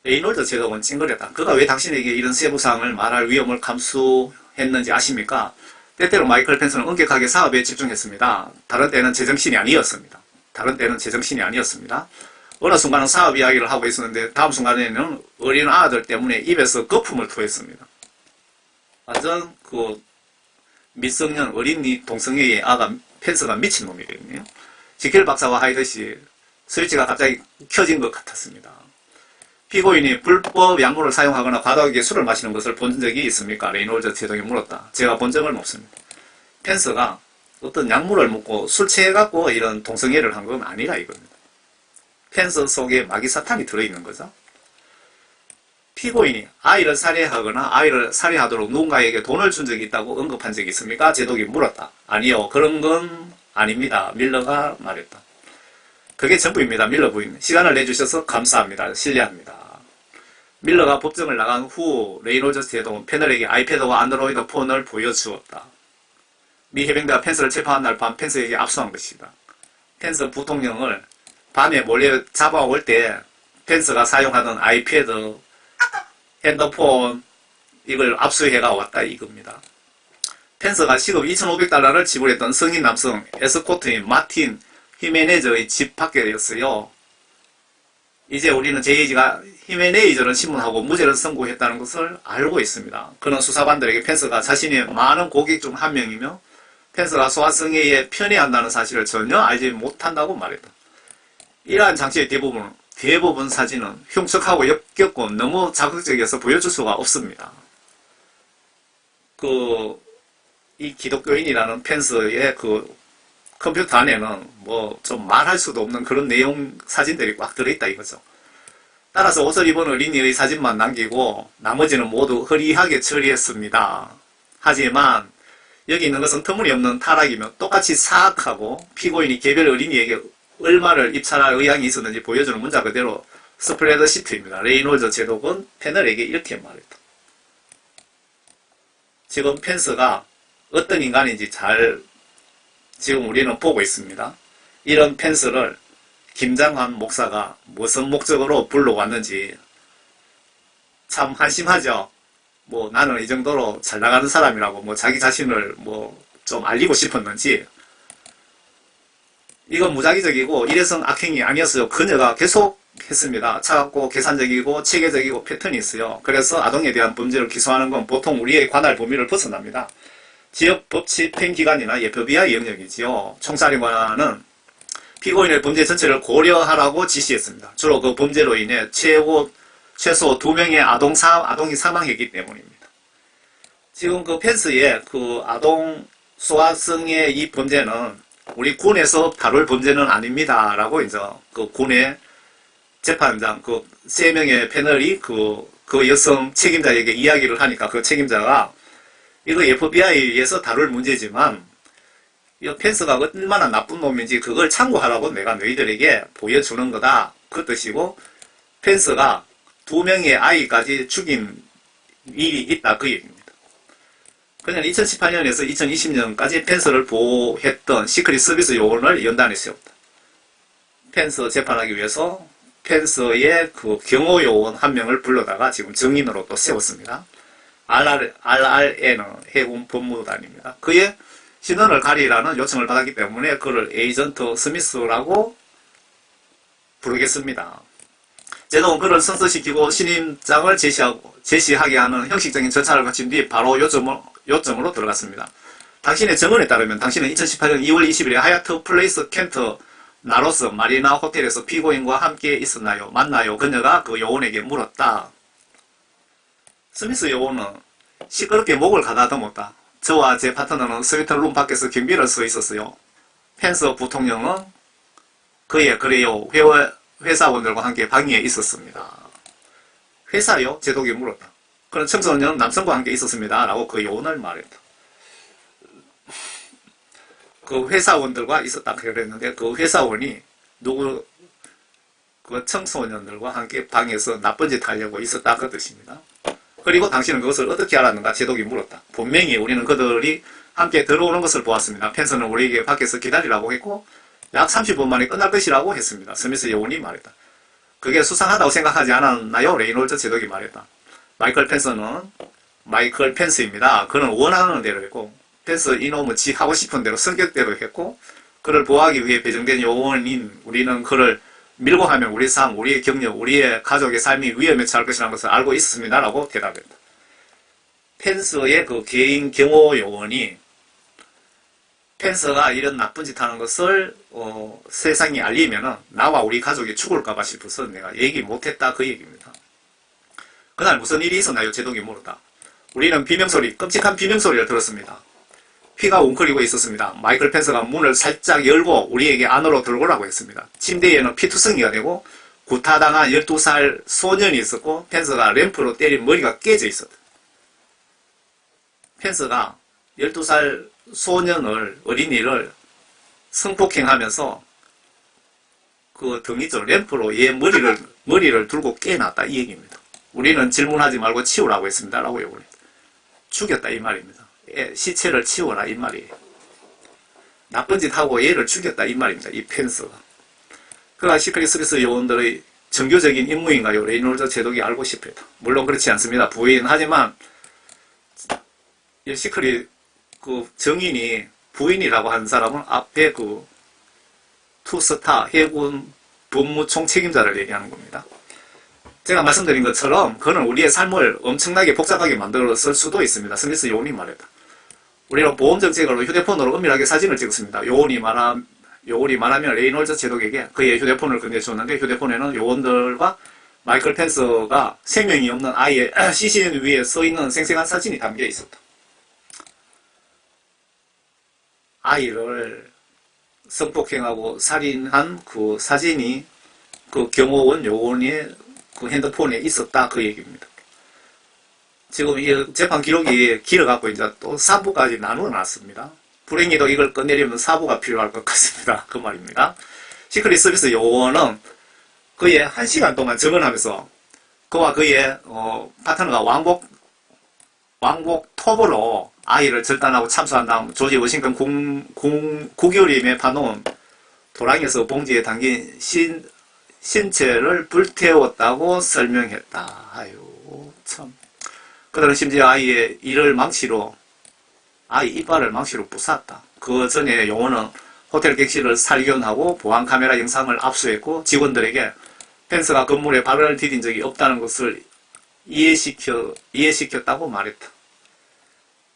레이놀드 제독은 찡그렸다. 그가 왜 당신에게 이런 세부사항을 말할 위험을 감수했는지 아십니까? 때때로 마이클 펜스는 엄격하게 사업에 집중했습니다. 다른 때는 제정신이 아니었습니다. 어느 순간은 사업 이야기를 하고 있었는데 다음 순간에는 어린 아들 때문에 입에서 거품을 토했습니다. 완전 그 미성년 어린이 동성애의 아가 펜스가 미친놈이거든요. 지켈 박사와 하이듯이 스위치가 갑자기 켜진 것 같았습니다. 피고인이 불법 약물을 사용하거나 과다하게 술을 마시는 것을 본 적이 있습니까? 레이놀드 제독이 물었다. 제가 본 적은 없습니다. 펜스가 어떤 약물을 먹고 술 취해갖고 이런 동성애를 한 건 아니라 이겁니다. 펜스 속에 마귀 사탄이 들어있는 거죠. 피고인이 아이를 살해하거나 아이를 살해하도록 누군가에게 돈을 준 적이 있다고 언급한 적이 있습니까? 제독이 물었다. 아니요. 그런 건 아닙니다. 밀러가 말했다. 그게 전부입니다. 밀러 부인. 시간을 내주셔서 감사합니다. 신뢰합니다. 밀러가 법정을 나간 후 레이놀드 제독은 패널에게 아이패드와 안드로이드 폰을 보여주었다. 미 해병대가 펜스를 체포한 날 밤 펜스에게 압수한 것이다. 펜스 부통령을 밤에 몰래 잡아올 때 펜스가 사용하던 아이패드, 핸드폰 이걸 압수해가 왔다 이겁니다. 펜스가 시급 2,500달러를 지불했던 성인 남성 에스코트인 마틴 히메네즈의 집 밖이었어요. 이제 우리는 제이지가 히메네이저를 신문하고 무죄를 선고했다는 것을 알고 있습니다. 그는 수사관들에게 펜스가 자신의 많은 고객 중 한 명이며 펜스가 소아성애에 편애한다는 사실을 전혀 알지 못한다고 말했다. 이러한 장치의 대부분 사진은 흉측하고 역겹고 너무 자극적이어서 보여줄 수가 없습니다. 이 기독교인이라는 펜스의 컴퓨터 안에는 뭐 좀 말할 수도 없는 그런 내용 사진들이 꽉 들어있다 이거죠. 따라서 옷을 입은 어린이의 사진만 남기고 나머지는 모두 허리하게 처리했습니다. 하지만 여기 있는 것은 터무니없는 타락이며 똑같이 사악하고 피고인이 개별 어린이에게 얼마를 입찰할 의향이 있었는지 보여주는 문자 그대로 스프레드시트입니다. 레이놀드 제독은 패널에게 이렇게 말했다. 지금 펜스가 어떤 인간인지 지금 우리는 보고 있습니다. 이런 펜스를 김장한 목사가 무슨 목적으로 불러왔는지 참 한심하죠. 뭐 나는 이 정도로 잘 나가는 사람이라고 뭐 자기 자신을 뭐 좀 알리고 싶었는지 이건 무작위적이고 일회성 악행이 아니었어요. 그녀가 계속 했습니다. 차갑고 계산적이고 체계적이고 패턴이 있어요. 그래서 아동에 대한 범죄를 기소하는 건 보통 우리의 관할 범위를 벗어납니다. 지역 법집행기관이나 FBI 영역이지요. 총사령관은 피고인의 범죄 전체를 고려하라고 지시했습니다. 주로 그 범죄로 인해 최소 2명의 아동이 사망했기 때문입니다. 지금 그 펜스의 그 아동 소아성의 이 범죄는 우리 군에서 다룰 범죄는 아닙니다라고 이제 그 군의 재판장 그 3명의 패널이 그 여성 책임자에게 이야기를 하니까 그 책임자가 이거 FBI에서 다룰 문제지만 이 펜스가 얼마나 나쁜 놈인지 그걸 참고하라고 내가 너희들에게 보여주는 거다. 그 뜻이고 펜스가 2명의 아이까지 죽인 일이 있다. 그 얘기입니다. 그냥 2018년에서 2020년까지 펜스를 보호했던 시크릿 서비스 요원을 연단에 세웠다. 펜스 재판하기 위해서 펜스의 그 경호 요원 1명을 불러다가 지금 증인으로 또 세웠습니다. RRN은 해군 법무단입니다. 그의 신원을 가리라는 요청을 받았기 때문에 그를 에이전트 스미스라고 부르겠습니다. 제동은 그를 선서시키고 신임장을 제시하게 하는 형식적인 절차를 거친 뒤 바로 요점으로 들어갔습니다. 당신의 증언에 따르면 당신은 2018년 2월 20일에 하얏트 플레이스 켄트 나로스 마리나 호텔에서 피고인과 함께 있었나요? 맞나요? 그녀가 그 요원에게 물었다. 스미스 요원은 시끄럽게 목을 가다듬었다. 저와 제 파트너는 스위트룸 밖에서 경비를 서 있었어요. 펜스 부통령은 그의 그래요 회사원들과 함께 방에 있었습니다. 회사요? 제독이 물었다. 그런 청소년은 남성과 함께 있었습니다. 라고 그 요원을 말했다. 그 회사원들과 있었다 그랬는데 그 회사원이 그 청소년들과 함께 방에서 나쁜 짓 하려고 있었다 그 뜻입니다. 그리고 당신은 그것을 어떻게 알았는가 제독이 물었다. 분명히 우리는 그들이 함께 들어오는 것을 보았습니다. 펜스는 우리에게 밖에서 기다리라고 했고 약 30분 만에 끝날 것이라고 했습니다. 스미스 요원이 말했다. 그게 수상하다고 생각하지 않았나요? 레이놀즈 제독이 말했다. 마이클 펜스입니다. 그는 원하는 대로 했고 펜스 이놈은 지 하고 싶은 대로 성격대로 했고 그를 보호하기 위해 배정된 요원인 우리는 그를 밀고 하면 우리 삶, 우리의 경력, 우리의 가족의 삶이 위험에 처할 것이라는 것을 알고 있었습니다. 라고 대답했다. 펜스의 그 개인 경호 요원이 펜스가 이런 나쁜 짓 하는 것을 세상에 알리면은 나와 우리 가족이 죽을까봐 싶어서 내가 얘기 못했다 그 얘기입니다. 그날 무슨 일이 있었나요? 제독이 물었다. 우리는 비명소리, 끔찍한 비명소리를 들었습니다. 피가 웅크리고 있었습니다. 마이클 펜스가 문을 살짝 열고 우리에게 안으로 들어오라고 했습니다. 침대에는 피투성이가 되고 구타당한 12살 소년이 있었고 펜스가 램프로 때린 머리가 깨져 있었다. 펜스가 12살 어린이를 성폭행하면서 그 등이 쪽 램프로 얘 머리를 들고 깨놨다 이 얘기입니다. 우리는 질문하지 말고 치우라고 했습니다. 라고 요구했다. 죽였다 이 말입니다. 시체를 치워라 이 말이에요. 나쁜 짓 하고 얘를 죽였다 이 말입니다. 이 펜스가. 그가 시크릿 서비스 요원들의 정교적인 임무인가요? 레이놀즈 제독이 알고 싶었다. 물론 그렇지 않습니다. 부인하지만 이 시크릿 그 정인이 부인이라고 하는 사람은 앞에 그 투스타 해군 법무총 책임자를 얘기하는 겁니다. 제가 말씀드린 것처럼 그는 우리의 삶을 엄청나게 복잡하게 만들었을 수도 있습니다. 스미스 요원이 말했다. 우리는 보험 정책으로 휴대폰으로 은밀하게 사진을 찍었습니다. 요원이 말하면 레이놀즈 제독에게 그의 휴대폰을 건네주었는데 휴대폰에는 요원들과 마이클 펜스가 생명이 없는 아이의 시신 위에 써있는 생생한 사진이 담겨 있었다. 아이를 성폭행하고 살인한 그 사진이 그 경호원 요원의 그 핸드폰에 있었다 그 얘기입니다. 지금 이 재판 기록이 길어갖고 이제 또 3부까지 나누어 놨습니다. 불행히도 이걸 끝내려면 4부가 필요할 것 같습니다. 그 말입니다. 시크릿 서비스 요원은 그의 1시간 동안 증언하면서 그와 그의 파트너가 왕복 톱으로 아이를 절단하고 참수한 다음 조지 워싱턴 국유림에 파놓은 도랑에서 봉지에 담긴 신체를 불태웠다고 설명했다. 아유 참. 그들은 심지어 아이의 아이 이빨을 망치로 부쉈다. 그 전에 요원은 호텔 객실을 살균하고 보안 카메라 영상을 압수했고 직원들에게 펜스가 건물에 발을 디딘 적이 없다는 것을 이해시켰다고 말했다.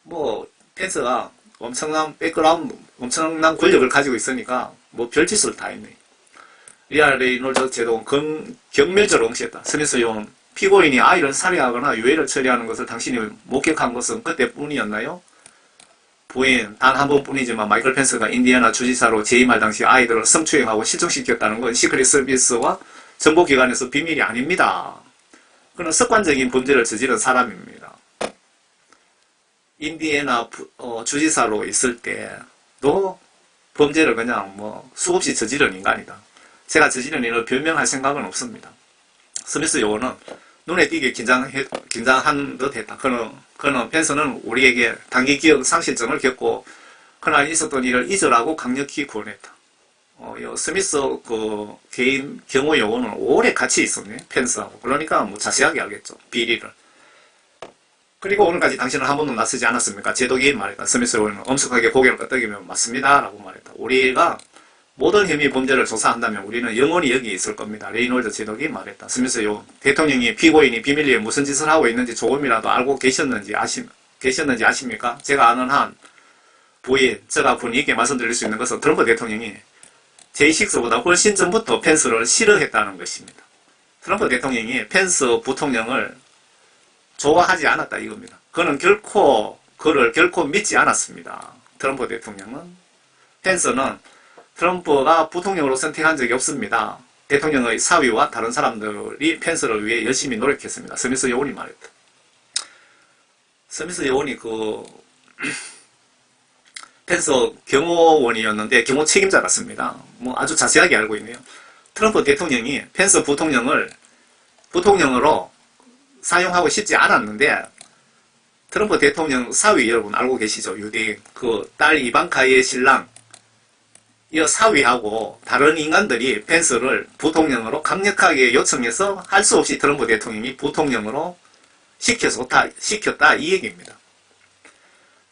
뭐 펜스가 엄청난 백그라운드, 엄청난 권력을 가지고 있으니까 뭐 별짓을 다 했네. 리아 레이놀즈 제독은 경멸적으로 응시했다. 스미스 요원 피고인이 아이를 살해하거나 유해를 처리하는 것을 당신이 목격한 것은 그때뿐이었나요? 부인 단 한 번뿐이지만 마이클 펜스가 인디애나 주지사로 재임할 당시 아이들을 성추행하고 실종시켰다는 건 시크릿 서비스와 정보기관에서 비밀이 아닙니다. 그는 습관적인 범죄를 저지른 사람입니다. 인디애나 주지사로 있을 때도 범죄를 그냥 수없이 저지른 인간이다. 제가 저지른 일을 변명할 생각은 없습니다. 스미스 요원은 눈에 띄게 긴장한 듯 했다. 그는 펜스는 우리에게 단기 기억 상실증을 겪고 그날 있었던 일을 잊으라고 강력히 권했다. 스미스 개인 경호 요원은 오래 같이 있었네, 펜스하고. 그러니까 자세하게 알겠죠, 비리를. 그리고 오늘까지 당신은 한 번도 나서지 않았습니까? 제독이 말했다. 스미스 요원은 엄숙하게 고개를 끄덕이며 맞습니다 라고 말했다. 우리가 모든 혐의 범죄를 조사한다면 우리는 영원히 여기 있을 겁니다. 레이놀드 제독이 말했다. 스미스 요원, 대통령이 피고인이 비밀리에 무슨 짓을 하고 있는지 조금이라도 알고 계셨는지 아십니까? 제가 아는 한 부인, 제가 분위기에 말씀드릴 수 있는 것은 트럼프 대통령이 J6보다 훨씬 전부터 펜스를 싫어했다는 것입니다. 트럼프 대통령이 펜스 부통령을 좋아하지 않았다 이겁니다. 그는 그를 결코 믿지 않았습니다. 트럼프 대통령은. 펜스는 트럼프가 부통령으로 선택한 적이 없습니다. 대통령의 사위와 다른 사람들이 펜스를 위해 열심히 노력했습니다. 스미스 요원이 말했다. 스미스 요원이 펜스 경호원이었는데 경호 책임자 같습니다. 아주 자세하게 알고 있네요. 트럼프 대통령이 펜스 부통령으로 사용하고 싶지 않았는데 트럼프 대통령 사위 여러분 알고 계시죠? 유대인 딸 이방카의 신랑 이 사위하고 다른 인간들이 펜스를 부통령으로 강력하게 요청해서 할 수 없이 트럼프 대통령이 부통령으로 시켰다 이 얘기입니다.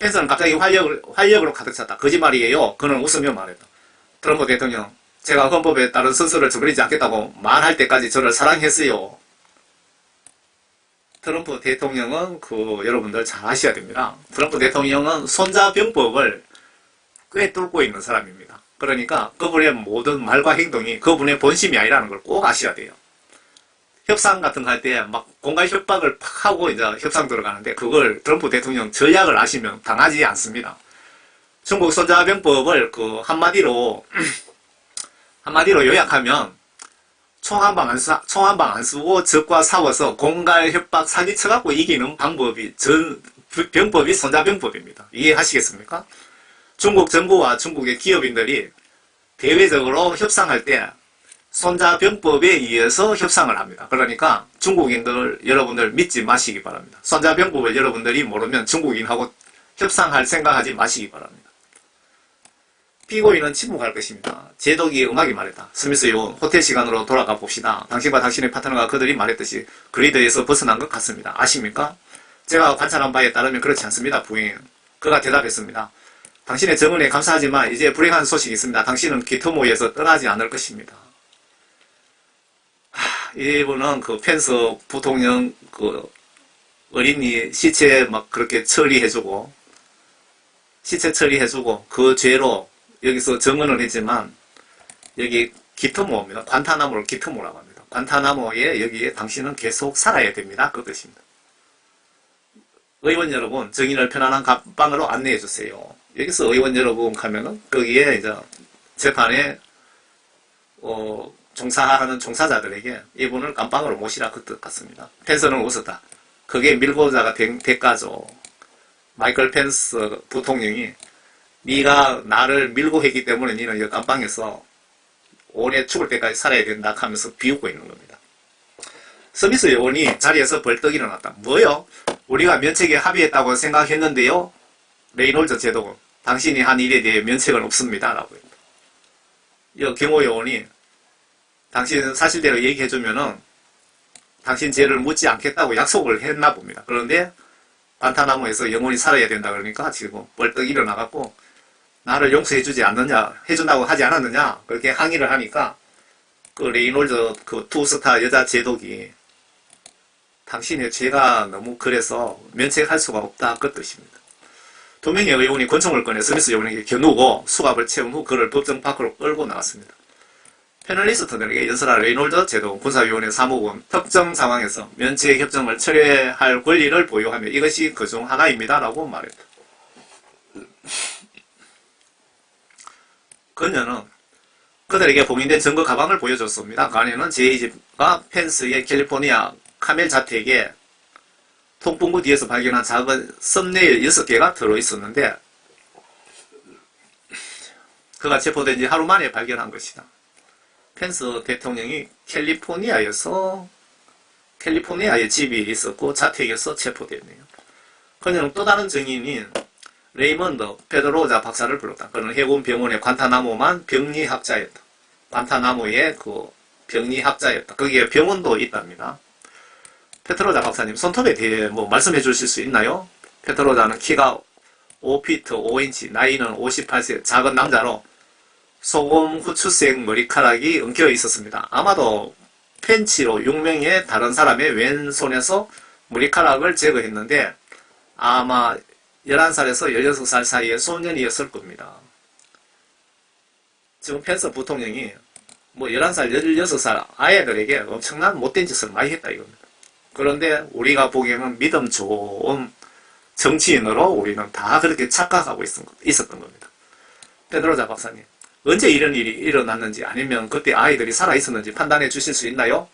펜스는 갑자기 활력으로 가득 찼다. 거짓말이에요. 그는 웃으며 말했다. 트럼프 대통령, 제가 헌법에 따른 선서를 저버리지 않겠다고 말할 때까지 저를 사랑했어요. 트럼프 대통령은 여러분들 잘 아셔야 됩니다. 트럼프 대통령은 손자병법을 꿰뚫고 있는 사람입니다. 그러니까 그분의 모든 말과 행동이 그분의 본심이 아니라는 걸 꼭 아셔야 돼요. 협상 같은 거 할 때 공갈 협박을 팍 하고 이제 협상 들어가는데 그걸 트럼프 대통령 전략을 아시면 당하지 않습니다. 중국 손자병법을 한마디로 요약하면 총 한 방 안 쓰고 적과 싸워서 공갈 협박 사기쳐갖고 이기는 병법이 손자병법입니다. 이해하시겠습니까? 중국 정부와 중국의 기업인들이 대외적으로 협상할 때 손자병법에 의해서 협상을 합니다. 그러니까 중국인들 여러분들 믿지 마시기 바랍니다. 손자병법을 여러분들이 모르면 중국인하고 협상할 생각하지 마시기 바랍니다. 피고인은 침묵할 것입니다. 제독이 음악이 말했다. 스미스 요원, 호텔 시간으로 돌아가 봅시다. 당신과 당신의 파트너가 그들이 말했듯이 그리드에서 벗어난 것 같습니다. 아십니까? 제가 관찰한 바에 따르면 그렇지 않습니다, 부인. 그가 대답했습니다. 당신의 증언에 감사하지만 이제 불행한 소식이 있습니다. 당신은 기토모에서 떠나지 않을 것입니다. 이분은 펜스 부통령 어린이 시체 그렇게 처리해주고 그 죄로 여기서 증언을 했지만 여기 기토모입니다. 관타나모를 기토모라고 합니다. 관타나모에 여기에 당신은 계속 살아야 됩니다. 그 뜻입니다. 의원 여러분, 증인을 편안한 감방으로 안내해 주세요. 여기서 의원 여러분 하면은 거기에 이제 재판에 종사하는 종사자들에게 이분을 감방으로 모시라 그 뜻 같습니다. 펜스는 웃었다. 그게 밀고자가 된 대가죠. 마이클 펜스 부통령이 네가 나를 밀고 했기 때문에 너는 이 감방에서 오래 죽을 때까지 살아야 된다 하면서 비웃고 있는 겁니다. 스미스 요원이 자리에서 벌떡 일어났다. 뭐요? 우리가 면책에 합의했다고 생각했는데요. 레이놀드 제독은 당신이 한 일에 대해 면책은 없습니다 라고 했다. 이 경호 요원이 당신 사실대로 얘기해주면은 당신 죄를 묻지 않겠다고 약속을 했나 봅니다. 그런데 관타나모에서 영원히 살아야 된다 그러니까 지금 벌떡 일어나갖고 나를 용서해주지 않느냐, 해준다고 하지 않았느냐 그렇게 항의를 하니까 레이놀드 투스타 여자 제독이 당신의 죄가 너무 그래서 면책할 수가 없다 그 뜻입니다. 두 명의 의원이 권총을 꺼내 스미스 요원에게 겨누고 수갑을 채운 후 그를 법정 밖으로 끌고 나갔습니다. 패널리스트들에게 연설할 레이놀드 제도 군사위원회 사무국은 특정 상황에서 면책 협정을 철회할 권리를 보유하며 이것이 그 중 하나입니다. 라고 말했다. 그녀는 그들에게 봉인된 증거 가방을 보여줬습니다. 그 안에는 제2집과 펜스의 캘리포니아 카멜 자택에 통풍구 뒤에서 발견한 작은 썸네일 6개가 들어있었는데 그가 체포된 지 하루 만에 발견한 것이다. 펜스 대통령이 캘리포니아에 집이 있었고 자택에서 체포됐네요. 그녀는 또 다른 증인인 레이먼드 페드로자 박사를 불렀다. 그는 해군 병원의 관타나모만 병리학자였다. 관타나모의 그 병리학자였다. 거기에 병원도 있답니다. 페트로자 박사님 손톱에 대해 뭐 말씀해 주실 수 있나요? 페트로자는 키가 5피트 5인치, 나이는 58세, 작은 남자로 소금 후추색 머리카락이 엉켜 있었습니다. 아마도 펜치로 6명의 다른 사람의 왼손에서 머리카락을 제거했는데 아마 11살에서 16살 사이의 소년이었을 겁니다. 지금 펜스 부통령이 뭐 11살, 16살 아이들에게 엄청난 못된 짓을 많이 했다 이겁니다. 그런데 우리가 보기에는 믿음 좋은 정치인으로 우리는 다 그렇게 착각하고 있었던 겁니다. 페드로자 박사님, 언제 이런 일이 일어났는지 아니면 그때 아이들이 살아있었는지 판단해 주실 수 있나요?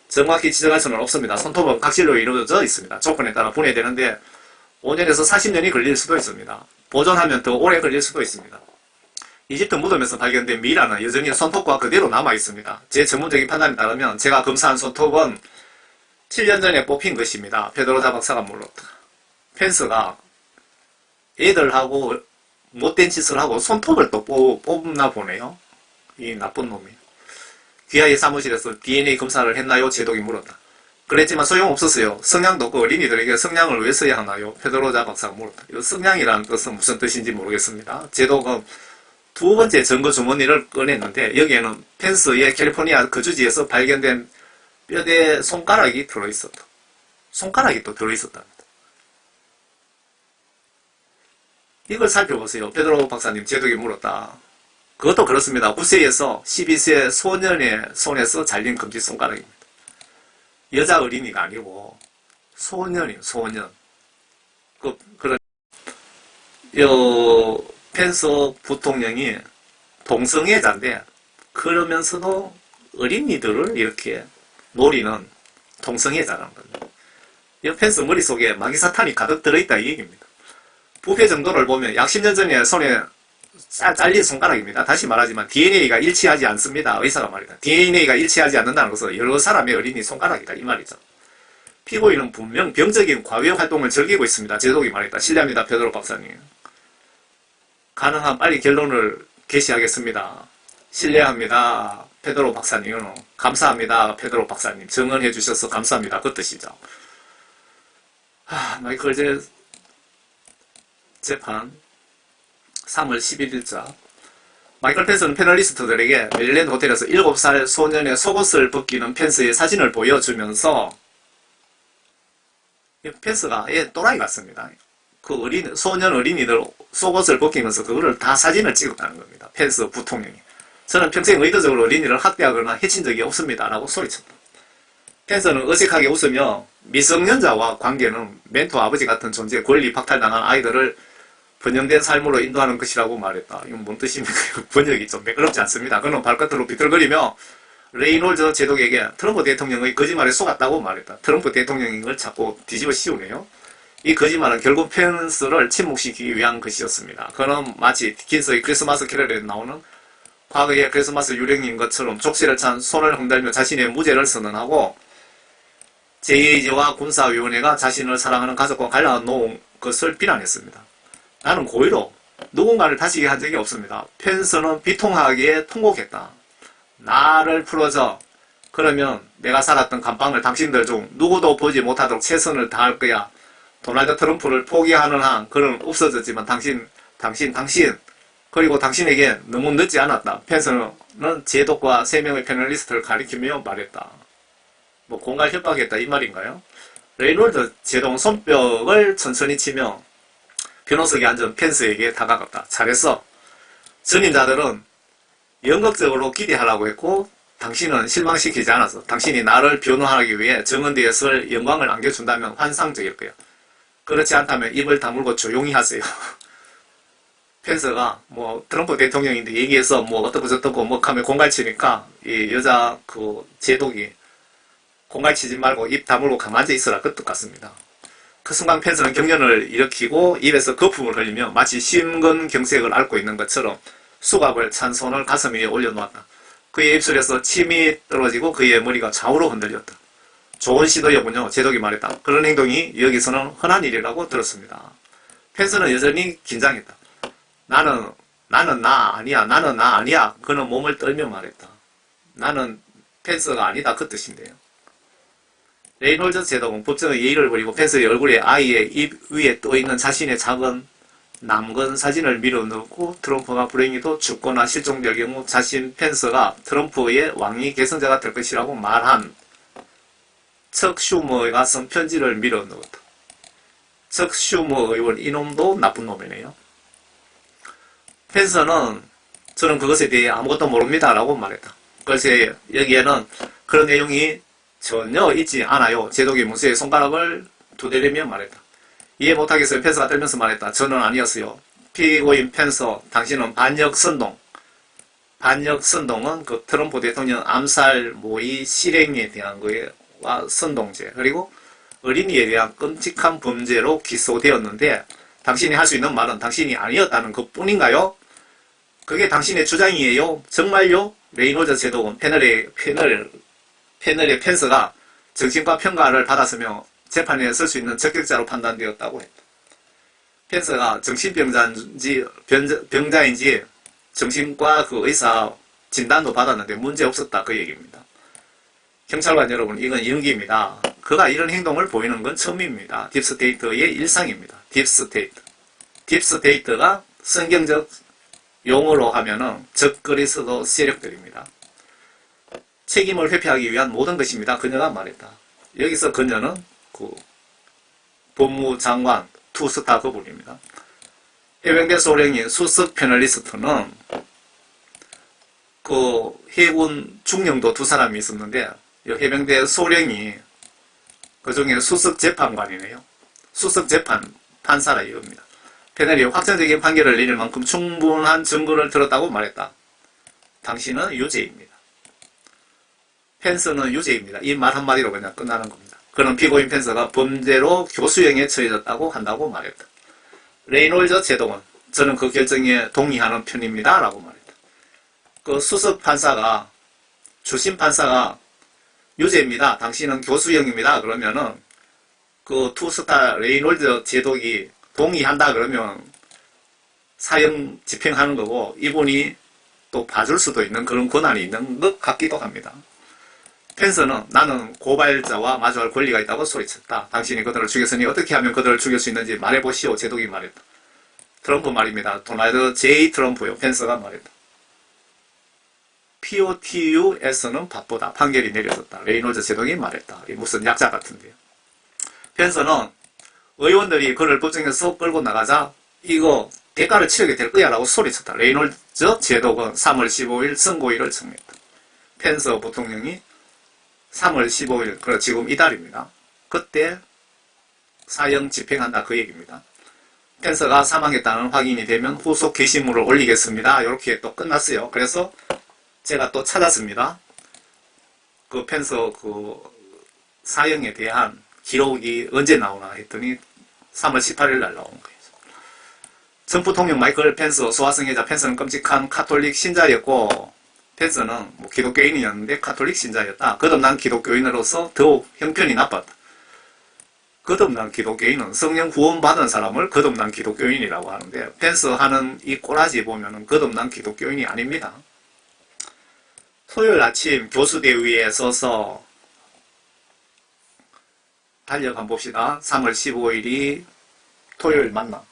정확히 지적할 수는 없습니다. 손톱은 각질로 이루어져 있습니다. 조건에 따라 분해되는데 5년에서 40년이 걸릴 수도 있습니다. 보존하면 더 오래 걸릴 수도 있습니다. 이집트 무덤에서 발견된 미라는 여전히 손톱과 그대로 남아있습니다. 제 전문적인 판단에 따르면 제가 검사한 손톱은 7년 전에 뽑힌 것입니다. 페드로자 박사가 물었다. 펜스가 애들하고 못된 짓을 하고 손톱을 또 뽑나 보네요. 이 나쁜 놈이. 귀하의 사무실에서 DNA 검사를 했나요? 제독이 물었다. 그랬지만 소용없었어요. 성냥도 없고 어린이들에게 성냥을 왜 써야 하나요? 페드로자 박사가 물었다. 이 성냥이라는 뜻은 무슨 뜻인지 모르겠습니다. 제독은 두 번째 증거 주머니를 꺼냈는데 여기에는 펜스의 캘리포니아 거주지에서 발견된 뼈대 손가락이 들어있었다. 손가락이 또 들어있었답니다. 이걸 살펴보세요. 페드로 박사님, 제독이 물었다. 그것도 그렇습니다. 9세에서 12세 소년의 손에서 잘린 검지손가락입니다. 여자 어린이가 아니고 소년이에요. 소년. 펜스 부통령이 동성애자인데 그러면서도 어린이들을 이렇게 노리는 동성애자라는 겁니다. 이 펜스 머릿속에 마귀사탄이 가득 들어있다 이 얘기입니다. 부패 정도를 보면 약 10년 전에 손에 잘린 손가락입니다. 다시 말하지만 DNA가 일치하지 않습니다. 의사가 말이다. DNA가 일치하지 않는다는 것은 여러 사람의 어린이 손가락이다 이 말이죠. 피고인은 분명 병적인 과외 활동을 즐기고 있습니다. 제독이 말했다. 실례합니다. 페드로 박사님. 가능한 빨리 결론을 게시하겠습니다. 실례합니다. 페드로 박사님. 감사합니다. 페드로 박사님. 증언해 주셔서 감사합니다. 그 뜻이죠. 마이클 재판 3월 11일자 마이클 펜스는 패널리스트들에게 메릴랜드 호텔에서 7살 소년의 속옷을 벗기는 펜스의 사진을 보여주면서 펜스가 또라이 같습니다. 그 소년 어린이들 속옷을 벗기면서 그거를 다 사진을 찍었다는 겁니다. 펜스 부통령이. 저는 평생 의도적으로 어린이를 학대하거나 해친 적이 없습니다. 라고 소리쳤다. 펜스는 어색하게 웃으며 미성년자와 관계는 멘토 아버지 같은 존재, 권리 박탈당한 아이들을 번영된 삶으로 인도하는 것이라고 말했다. 이건 뭔 뜻입니까? 번역이 좀 매끄럽지 않습니다. 그는 발끝으로 비틀거리며 레이놀드 제독에게 트럼프 대통령의 거짓말에 속았다고 말했다. 트럼프 대통령인 걸 자꾸 뒤집어 씌우네요. 이 거짓말은 결국 펜스를 침묵시키기 위한 것이었습니다. 그는 마치 디킨스의 크리스마스 캐럴에 나오는 과거의 크리스마스 유령인 것처럼 족쇄를 찬 손을 흔들며 자신의 무죄를 선언하고 제2지와 군사위원회가 자신을 사랑하는 가족과 갈라놓은 것을 비난했습니다. 나는 고의로 누군가를 다치게 한 적이 없습니다. 펜스는 비통하게 통곡했다. 나를 풀어줘. 그러면 내가 살았던 감방을 당신들 중 누구도 보지 못하도록 최선을 다할 거야. 도널드 트럼프를 포기하는 한 그는 없어졌지만 당신 그리고 당신에게 너무 늦지 않았다. 펜스는 제독과 3명의 패널리스트를 가리키며 말했다. 뭐 공갈 협박했다 이 말인가요? 레이놀드 제동 손뼉을 천천히 치며 변호석에 앉은 펜스에게 다가갔다. 잘했어. 전임자들은 연극적으로 기대하라고 했고 당신은 실망시키지 않았어. 당신이 나를 변호하기 위해 정언대에 설 영광을 안겨준다면 환상적일 거야. 그렇지 않다면 입을 다물고 조용히 하세요. 펜스가 뭐 트럼프 대통령인데 얘기해서 뭐 어떻고 저떻고 뭐 하면 공갈치니까 이 여자 그 제독이 공갈치지 말고 입 다물고 가만히 앉아 있으라 그 뜻 같습니다. 그 순간 펜스는 경련을 일으키고 입에서 거품을 흘리며 마치 심근경색을 앓고 있는 것처럼 수갑을 찬 손을 가슴 위에 올려놓았다. 그의 입술에서 침이 떨어지고 그의 머리가 좌우로 흔들렸다. 좋은 시도였군요. 제독이 말했다. 그런 행동이 여기서는 흔한 일이라고 들었습니다. 펜스는 여전히 긴장했다. 나는 나 아니야. 나는 나 아니야. 그는 몸을 떨며 말했다. 나는 펜스가 아니다. 그 뜻인데요. 레이놀즈 제독은 법정의 예의를 버리고 펜스의 얼굴에 아이의 입 위에 떠있는 자신의 작은 남건 사진을 밀어넣고 트럼프가 불행히도 죽거나 실종될 경우 자신 펜스가 트럼프의 왕위 계승자가 될 것이라고 말한 척 슈머가 쓴 편지를 밀어넣었다. 척 슈머 의원 이놈도 나쁜 놈이네요. 펜스는 저는 그것에 대해 아무것도 모릅니다 라고 말했다. 글쎄 여기에는 그런 내용이 전혀 있지 않아요. 제독이 문서에 손가락을 두드리며 말했다. 이해 못하겠어요. 펜스가 떨면서 말했다. 저는 아니었어요. 피고인 펜스, 당신은 반역선동. 반역선동은 그 트럼프 대통령 암살 모의 실행에 대한 거와 선동죄, 그리고 어린이에 대한 끔찍한 범죄로 기소되었는데 당신이 할 수 있는 말은 당신이 아니었다는 것 뿐인가요? 그게 당신의 주장이에요? 정말요? 레이놀즈 제독은 패널의 펜스가 정신과 평가를 받았으며 재판에 설 수 있는 적격자로 판단되었다고 했다. 펜스가 정신병자인지 정신과 그 의사 진단도 받았는데 문제 없었다 그 얘기입니다. 경찰관 여러분, 이건 연기입니다. 그가 이런 행동을 보이는 건 처음입니다. 딥스테이트의 일상입니다. 딥스테이트. 딥스테이트가 성경적 용어로 하면은 적그리스도 세력들입니다. 책임을 회피하기 위한 모든 것입니다. 그녀가 말했다. 여기서 그녀는 그 법무장관 투스타 그분입니다. 해병대 소령인 수석 패널리스트는 그 해군 중령도 두 사람이 있었는데 해병대 소령이 그 중에 수석 재판관이네요. 수석 재판 판사라 이겁니다. 패널이 확정적인 판결을 내릴 만큼 충분한 증거를 들었다고 말했다. 당신은 유죄입니다. 펜스는 유죄입니다. 이 말 한마디로 그냥 끝나는 겁니다. 그는 피고인 펜스가 범죄로 교수형에 처해졌다고 한다고 말했다. 레이놀즈 제독은 저는 그 결정에 동의하는 편입니다. 라고 말했다. 그 수석 판사가, 주심 판사가 유죄입니다. 당신은 교수형입니다. 그러면은 그 투스타 레이놀즈 제독이 동의한다 그러면 사형 집행하는 거고 이분이 또 봐줄 수도 있는 그런 권한이 있는 것 같기도 합니다. 펜스는 나는 고발자와 마주할 권리가 있다고 소리쳤다. 당신이 그들을 죽였으니 어떻게 하면 그들을 죽일 수 있는지 말해보시오. 제독이 말했다. 트럼프 말입니다. 도널드 J. 트럼프요. 펜스가 말했다. POTUS는 바쁘다. 판결이 내려졌다. 레이놀즈 제독이 말했다. 무슨 약자 같은데요. 펜스는 의원들이 그를 법정에서 끌고 나가자 이거 대가를 치르게 될 거야 라고 소리쳤다. 레이놀즈 제독은 3월 15일 선고일을 정했다. 펜스 부통령이 3월 15일, 그래 지금 이달입니다. 그때 사형 집행한다 그 얘기입니다. 펜스가 사망했다는 확인이 되면 후속 게시물을 올리겠습니다. 이렇게 또 끝났어요. 그래서 제가 또 찾았습니다. 그 펜스 그 사형에 대한 기록이 언제 나오나 했더니 3월 18일 날 나온 거예요. 전 부통령 마이클 펜스 소아성애자 펜스는 끔찍한 카톨릭 신자였고 펜스는 뭐 기독교인이었는데 카톨릭 신자였다. 거듭난 기독교인으로서 더욱 형편이 나빴다. 거듭난 기독교인은 성령 구원받은 사람을 거듭난 기독교인이라고 하는데 펜스 하는 이 꼬라지 보면은 거듭난 기독교인이 아닙니다. 토요일 아침 교수대 위에 서서 달력 한번 봅시다. 3월 15일이 토요일 맞나?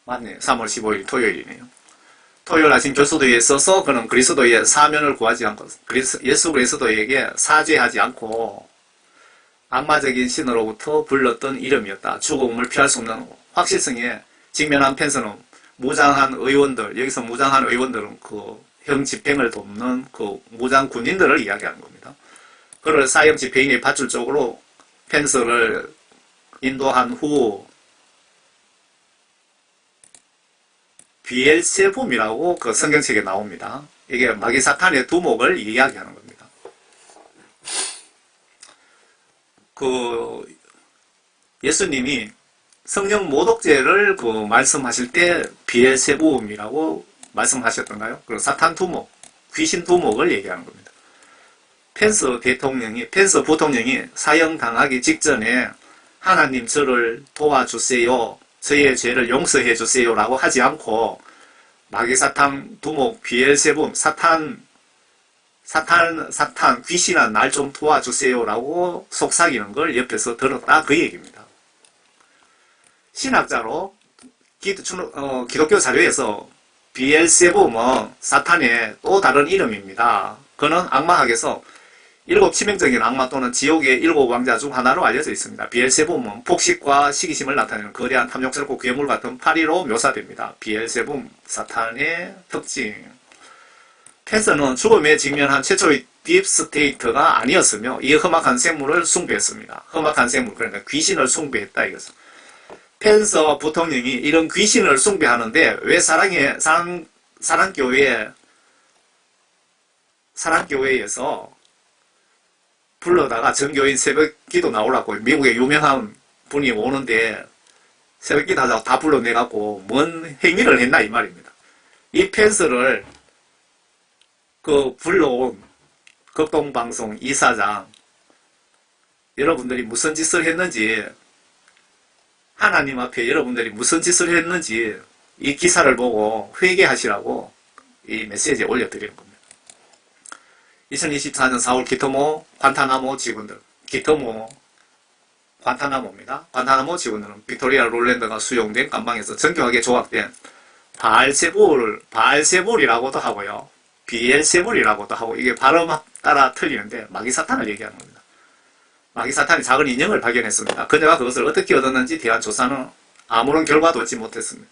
맞네요. 3월 15일 토요일이네요. 토요일 아침 교수도에 있어서 그는 그리스도의 사면을 구하지 않고 예수 그리스도에게 사죄하지 않고 악마적인 신으로부터 불렀던 이름이었다. 죽음을 피할 수 없는 확실성에 직면한 펜스는 무장한 의원들, 여기서 무장한 의원들은 그 사형 집행을 돕는 그 무장 군인들을 이야기하는 겁니다. 그를 사형 집행에 받줄 쪽으로 펜스를 인도한 후 비엘세붐이라고 그 성경책에 나옵니다. 이게 마귀 사탄의 두목을 이야기하는 겁니다. 그 예수님이 성령 모독죄를 그 말씀하실 때 비엘세붐이라고 말씀하셨던가요? 그리고 사탄 두목, 귀신 두목을 얘기하는 겁니다. 펜스 부통령이 사형 당하기 직전에 하나님 저를 도와주세요, 저의 죄를 용서해 주세요라고 하지 않고 마귀 사탄 두목 비엘세붐 사탄 귀신아 날 좀 도와주세요라고 속삭이는 걸 옆에서 들었다 그 얘기입니다. 신학자로 기독교 자료에서 비엘세붐은 사탄의 또 다른 이름입니다. 그는 악마학에서 7 치명적인 악마 또는 지옥의 7 왕자 중 하나로 알려져 있습니다. 비엘세붐은 폭식과 시기심을 나타내는 거대한 탐욕스럽고 괴물 같은 파리로 묘사됩니다. 비엘세붐, 사탄의 특징. 펜스는 죽음에 직면한 최초의 딥스테이트가 아니었으며 이 험악한 생물을 숭배했습니다. 험악한 생물, 그러니까 귀신을 숭배했다 이것은. 펜스 부통령이 이런 귀신을 숭배하는데 왜 사랑교회에서 불러다가 전교인 새벽기도 나오라고 미국에 유명한 분이 오는데 새벽기도 하자고 다 불러내갖고 뭔 행위를 했나 이 말입니다. 이 펜스를 그 불러온 극동방송 이사장 여러분들이 무슨 짓을 했는지 하나님 앞에 여러분들이 무슨 짓을 했는지 이 기사를 보고 회개하시라고 이 메시지에 올려드리는 겁니다. 2024년 4월 기토모 관타나모 직원들 관타나모입니다. 관타나모 직원들은 빅토리아 롤랜드가 수용된 감방에서 정교하게 조각된 바알세불이라고도 하고요. 비엘세불이라고도 하고 이게 발음 따라 틀리는데 마귀사탄을 얘기하는 겁니다. 마귀사탄이 작은 인형을 발견했습니다. 그녀가 그것을 어떻게 얻었는지 대한 조사는 아무런 결과도 얻지 못했습니다.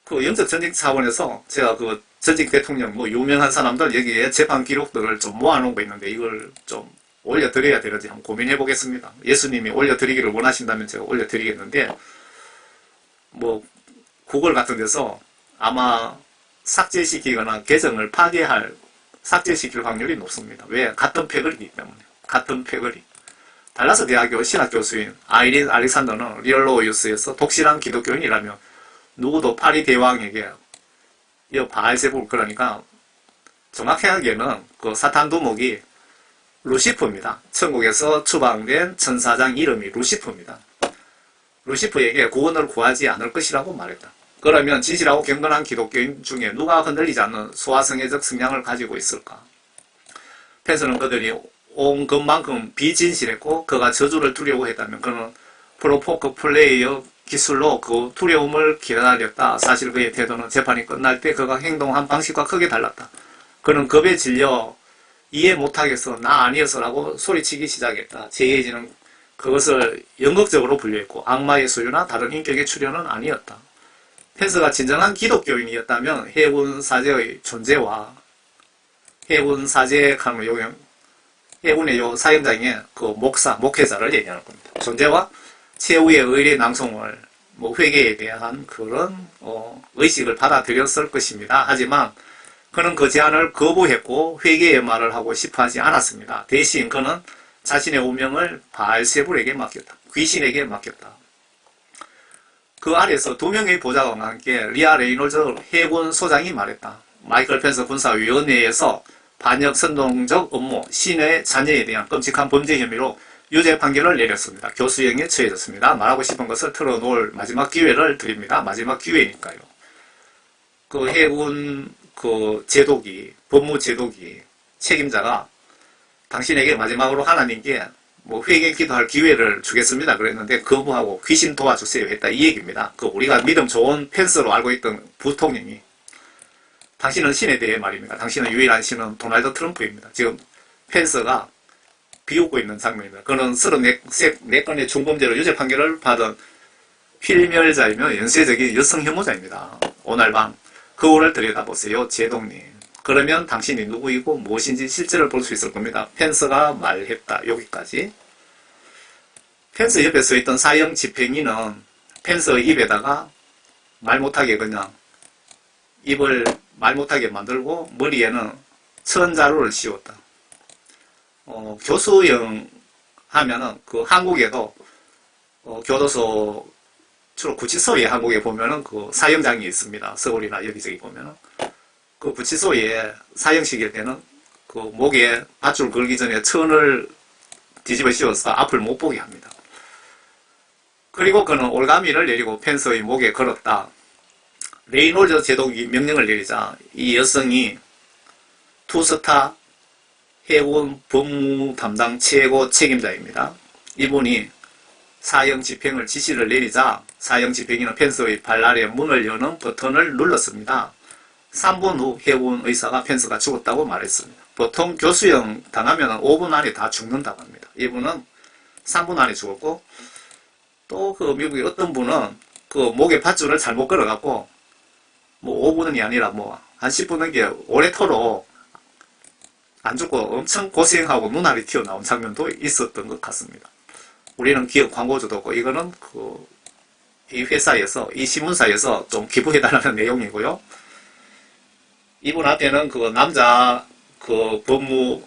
그 영적 전직 차원에서 제가 그 전직 대통령 뭐 유명한 사람들 여기에 재판 기록들을 좀 모아놓은 거 있는데 이걸 좀 올려드려야 되는지 한번 고민해 보겠습니다. 예수님이 올려드리기를 원하신다면 제가 올려드리겠는데 뭐 구글 같은 데서 아마 삭제시키거나 계정을 삭제시킬 확률이 높습니다. 왜? 같은 패거리이기 때문에. 같은 패거리. 달라스 대학교 신학 교수인 아이린 알렉산더는 리얼로우유스에서 독실한 기독교인이라며 누구도 파리 대왕에게 이 바알세불 그러니까 정확하게는 그 사탄 두목이 루시프입니다. 천국에서 추방된 천사장 이름이 루시프입니다. 루시프에게 구원을 구하지 않을 것이라고 말했다. 그러면 진실하고 경건한 기독교인 중에 누가 흔들리지 않는 소아성애적 성향을 가지고 있을까? 펜스는 그들이 온 것만큼 비진실했고 그가 저주를 두려워했다면 그는 프로포크 플레이어 기술로 그 두려움을 기다렸다. 사실 그의 태도는 재판이 끝날 때 그가 행동한 방식과 크게 달랐다. 그는 겁에 질려 이해 못하겠어 나 아니었어라고 소리치기 시작했다. 제이지는 그것을 연극적으로 분류했고 악마의 소유나 다른 인격의 출현은 아니었다. 펜스가 진정한 기독교인이었다면 해군 사제의 존재와 해군 사제의 해군의 요 사형장의 그 목회자를 얘기하는 겁니다. 존재와 최후의 의례 낭송을 회개에 대한 그런 의식을 받아들였을 것입니다. 하지만 그는 그 제안을 거부했고 회개의 말을 하고 싶어 하지 않았습니다. 대신 그는 자신의 운명을 바알세불에게 맡겼다. 귀신에게 맡겼다. 그 아래에서 2명의 보좌관과 함께 리아 레이놀즈 해군 소장이 말했다. 마이클 펜스 군사위원회에서 반역 선동적 업무, 신의 자녀에 대한 끔찍한 범죄 혐의로 유죄 판결을 내렸습니다. 교수형에 처해졌습니다. 말하고 싶은 것을 털어놓을 마지막 기회를 드립니다. 마지막 기회니까요. 그 해군 제독이, 법무 제독이 책임자가 당신에게 마지막으로 하나님께 회개 기도할 기회를 주겠습니다. 그랬는데 거부하고 귀신 도와주세요 했다. 이 얘기입니다. 우리가 믿음 좋은 펜스로 알고 있던 부통령이 당신은 신에 대해 말입니다. 당신은 유일한 신은 도널드 트럼프입니다. 지금 펜스가 비웃고 있는 장면입니다. 그는 34건의 중범죄로 유죄 판결을 받은 필멸자이며 연쇄적인 여성 혐오자입니다. 오늘 밤 거울을 들여다보세요, 제동님. 그러면 당신이 누구이고 무엇인지 실제를 볼 수 있을 겁니다. 펜스가 말했다. 여기까지. 펜스 옆에 서 있던 사형 집행인은 펜스 입에다가 말 못하게 그냥 입을 말 못하게 만들고 머리에는 천자루를 씌웠다. 교수형 하면은 그 한국에도 교도소 주로 구치소에 한국에 보면은 그 사형장이 있습니다. 서울이나 여기저기 보면은 그 구치소에 사형시킬 때는 그 목에 밧줄 걸기 전에 천을 뒤집어 씌워서 앞을 못 보게 합니다. 그리고 그는 올가미를 내리고 펜스의 목에 걸었다. 레이놀드 제독이 명령을 내리자 이 여성이 투스타 해군 법무 담당 최고 책임자입니다. 이분이 사형 집행을 지시를 내리자 사형 집행인은 펜스의 발 아래 문을 여는 버튼을 눌렀습니다. 3분 후 해군 의사가 펜스가 죽었다고 말했습니다. 보통 교수형 당하면 5분 안에 다 죽는다고 합니다. 이분은 3분 안에 죽었고 또 그 미국의 어떤 분은 그 목에 밧줄을 잘못 걸어갖고 뭐 5분이 아니라 뭐 한 10분 넘게 오래토록 안 죽고 엄청 고생하고 눈알이 튀어나온 장면도 있었던 것 같습니다. 우리는 기업 광고주도 없고 이거는 이 회사에서 이 신문사에서 좀 기부해달라는 내용이고요. 이분한테는 그 남자 그 법무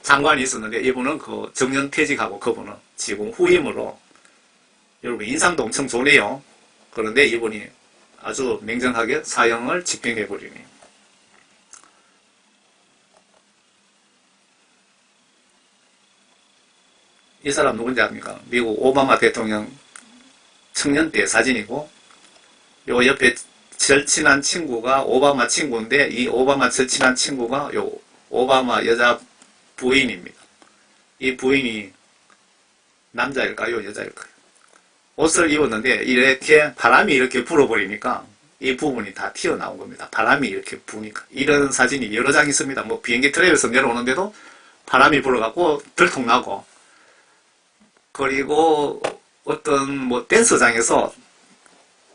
장관이 있었는데 이분은 그 정년 퇴직하고 그분은 지금 후임으로 여러분 인상도 엄청 좋네요. 그런데 이분이 아주 냉정하게 사형을 집행해버리네요. 이 사람 누군지 압니까? 미국 오바마 대통령 청년 때 사진이고 요 옆에 절친한 친구가 오바마 친구인데 이 오바마 절친한 친구가 요 오바마 여자 부인입니다. 이 부인이 남자일까요? 여자일까요? 옷을 입었는데 이렇게 바람이 이렇게 불어버리니까 이 부분이 다 튀어나온 겁니다. 바람이 이렇게 부니까. 이런 사진이 여러 장 있습니다. 뭐 비행기 트레이에서 내려오는데도 바람이 불어갖고 들통나고 그리고 어떤 뭐 댄스장에서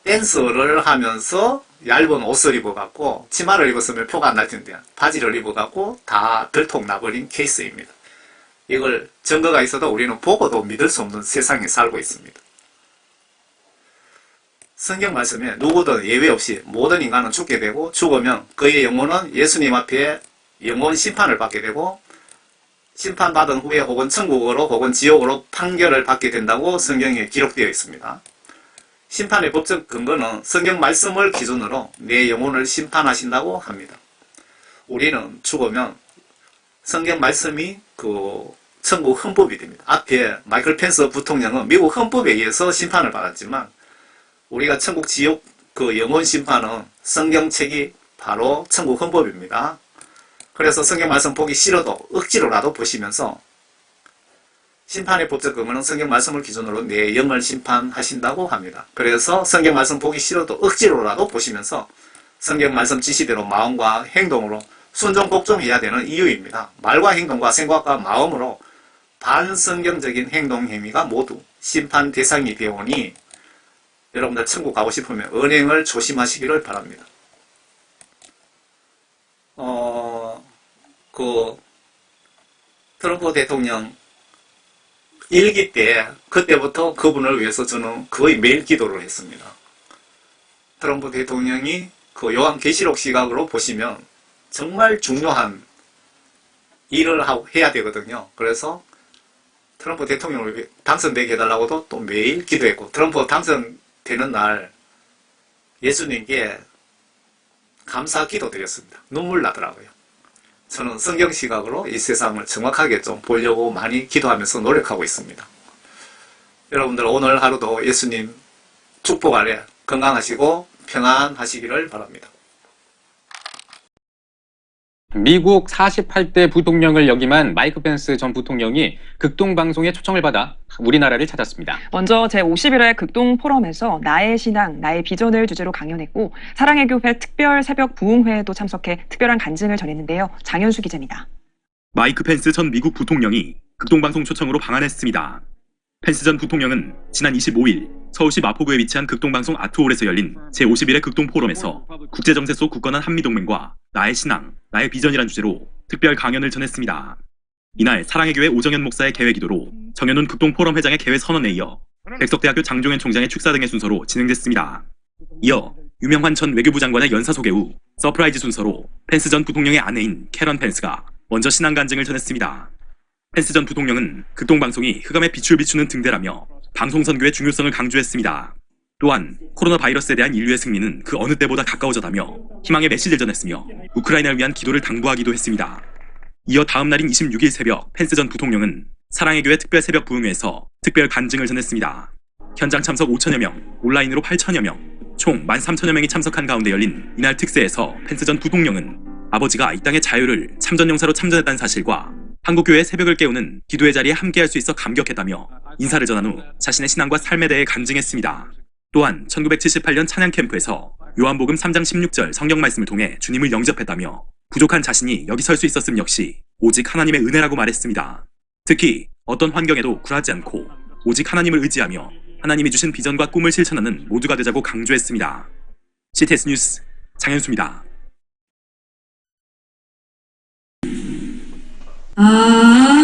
댄스를 하면서 얇은 옷을 입어갖고 치마를 입었으면 표가 안 날 텐데 바지를 입어갖고 다 들통나버린 케이스입니다. 이걸 증거가 있어도 우리는 보고도 믿을 수 없는 세상에 살고 있습니다. 성경 말씀에 누구든 예외 없이 모든 인간은 죽게 되고 죽으면 그의 영혼은 예수님 앞에 영혼 심판을 받게 되고 심판받은 후에 혹은 천국으로 혹은 지옥으로 판결을 받게 된다고 성경에 기록되어 있습니다. 심판의 법적 근거는 성경 말씀을 기준으로 내 영혼을 심판하신다고 합니다. 우리는 죽으면 성경 말씀이 그 천국 헌법이 됩니다. 앞에 마이클 펜스 부통령은 미국 헌법에 의해서 심판을 받았지만 우리가 천국 지옥 그 영혼 심판은 성경책이 바로 천국 헌법입니다. 그래서 성경 말씀 보기 싫어도 억지로라도 보시면서 심판의 법적 근거는 성경 말씀을 기준으로 내 영을 심판하신다고 합니다. 그래서 성경 말씀 보기 싫어도 억지로라도 보시면서 성경 말씀 지시대로 마음과 행동으로 순종 복종해야 되는 이유입니다. 말과 행동과 생각과 마음으로 반성경적인 행동 행위가 모두 심판 대상이 되오니 여러분들 천국 가고 싶으면 언행을 조심하시기를 바랍니다. 트럼프 대통령 일기 때 그때부터 그분을 위해서 저는 거의 매일 기도를 했습니다. 트럼프 대통령이 그 요한계시록 시각으로 보시면 정말 중요한 일을 해야 되거든요. 그래서 트럼프 대통령을 당선되게 해달라고도 또 매일 기도했고 트럼프 당선되는 날 예수님께 감사 기도 드렸습니다. 눈물 나더라고요. 저는 성경 시각으로 이 세상을 정확하게 좀 보려고 많이 기도하면서 노력하고 있습니다. 여러분들 오늘 하루도 예수님 축복 아래 건강하시고 평안하시기를 바랍니다. 미국 48대 부통령을 역임한 마이크 펜스 전 부통령이 극동방송에 초청을 받아 우리나라를 찾았습니다. 먼저 제51회 극동포럼에서 나의 신앙, 나의 비전을 주제로 강연했고 사랑의 교회 특별 새벽 부흥회에도 참석해 특별한 간증을 전했는데요. 장현수 기자입니다. 마이크 펜스 전 미국 부통령이 극동방송 초청으로 방한했습니다. 펜스 전 부통령은 지난 25일 서울시 마포구에 위치한 극동방송 아트홀에서 열린 제51회 극동포럼에서 국제정세 속 굳건한 한미동맹과 나의 신앙, 나의 비전이란 주제로 특별 강연을 전했습니다. 이날 사랑의 교회 오정현 목사의 개회 기도로 정현훈 극동포럼 회장의 개회 선언에 이어 백석대학교 장종현 총장의 축사 등의 순서로 진행됐습니다. 이어 유명한 전 외교부 장관의 연사 소개 후 서프라이즈 순서로 펜스 전 부통령의 아내인 캐런 펜스가 먼저 신앙 간증을 전했습니다. 펜스 전 부통령은 극동방송이 흑암의 빛을 비추는 등대라며 방송 선교의 중요성을 강조했습니다. 또한 코로나 바이러스에 대한 인류의 승리는 그 어느 때보다 가까워졌다며 희망의 메시지를 전했으며 우크라이나를 위한 기도를 당부하기도 했습니다. 이어 다음 날인 26일 새벽 펜스 전 부통령은 사랑의 교회 특별 새벽 부흥회에서 특별 간증을 전했습니다. 현장 참석 5천여 명, 온라인으로 8천여 명, 총 13,000여 명이 참석한 가운데 열린 이날 특세에서 펜스 전 부통령은 아버지가 이 땅의 자유를 참전용사로 참전했다는 사실과 한국교회의 새벽을 깨우는 기도의 자리에 함께할 수 있어 감격했다며 인사를 전한 후 자신의 신앙과 삶에 대해 간증했습니다. 또한 1978년 찬양 캠프에서 요한복음 3장 16절 성경 말씀을 통해 주님을 영접했다며 부족한 자신이 여기 설 수 있었음 역시 오직 하나님의 은혜라고 말했습니다. 특히 어떤 환경에도 굴하지 않고 오직 하나님을 의지하며 하나님이 주신 비전과 꿈을 실천하는 모두가 되자고 강조했습니다. CTS 뉴스 장현수입니다. 아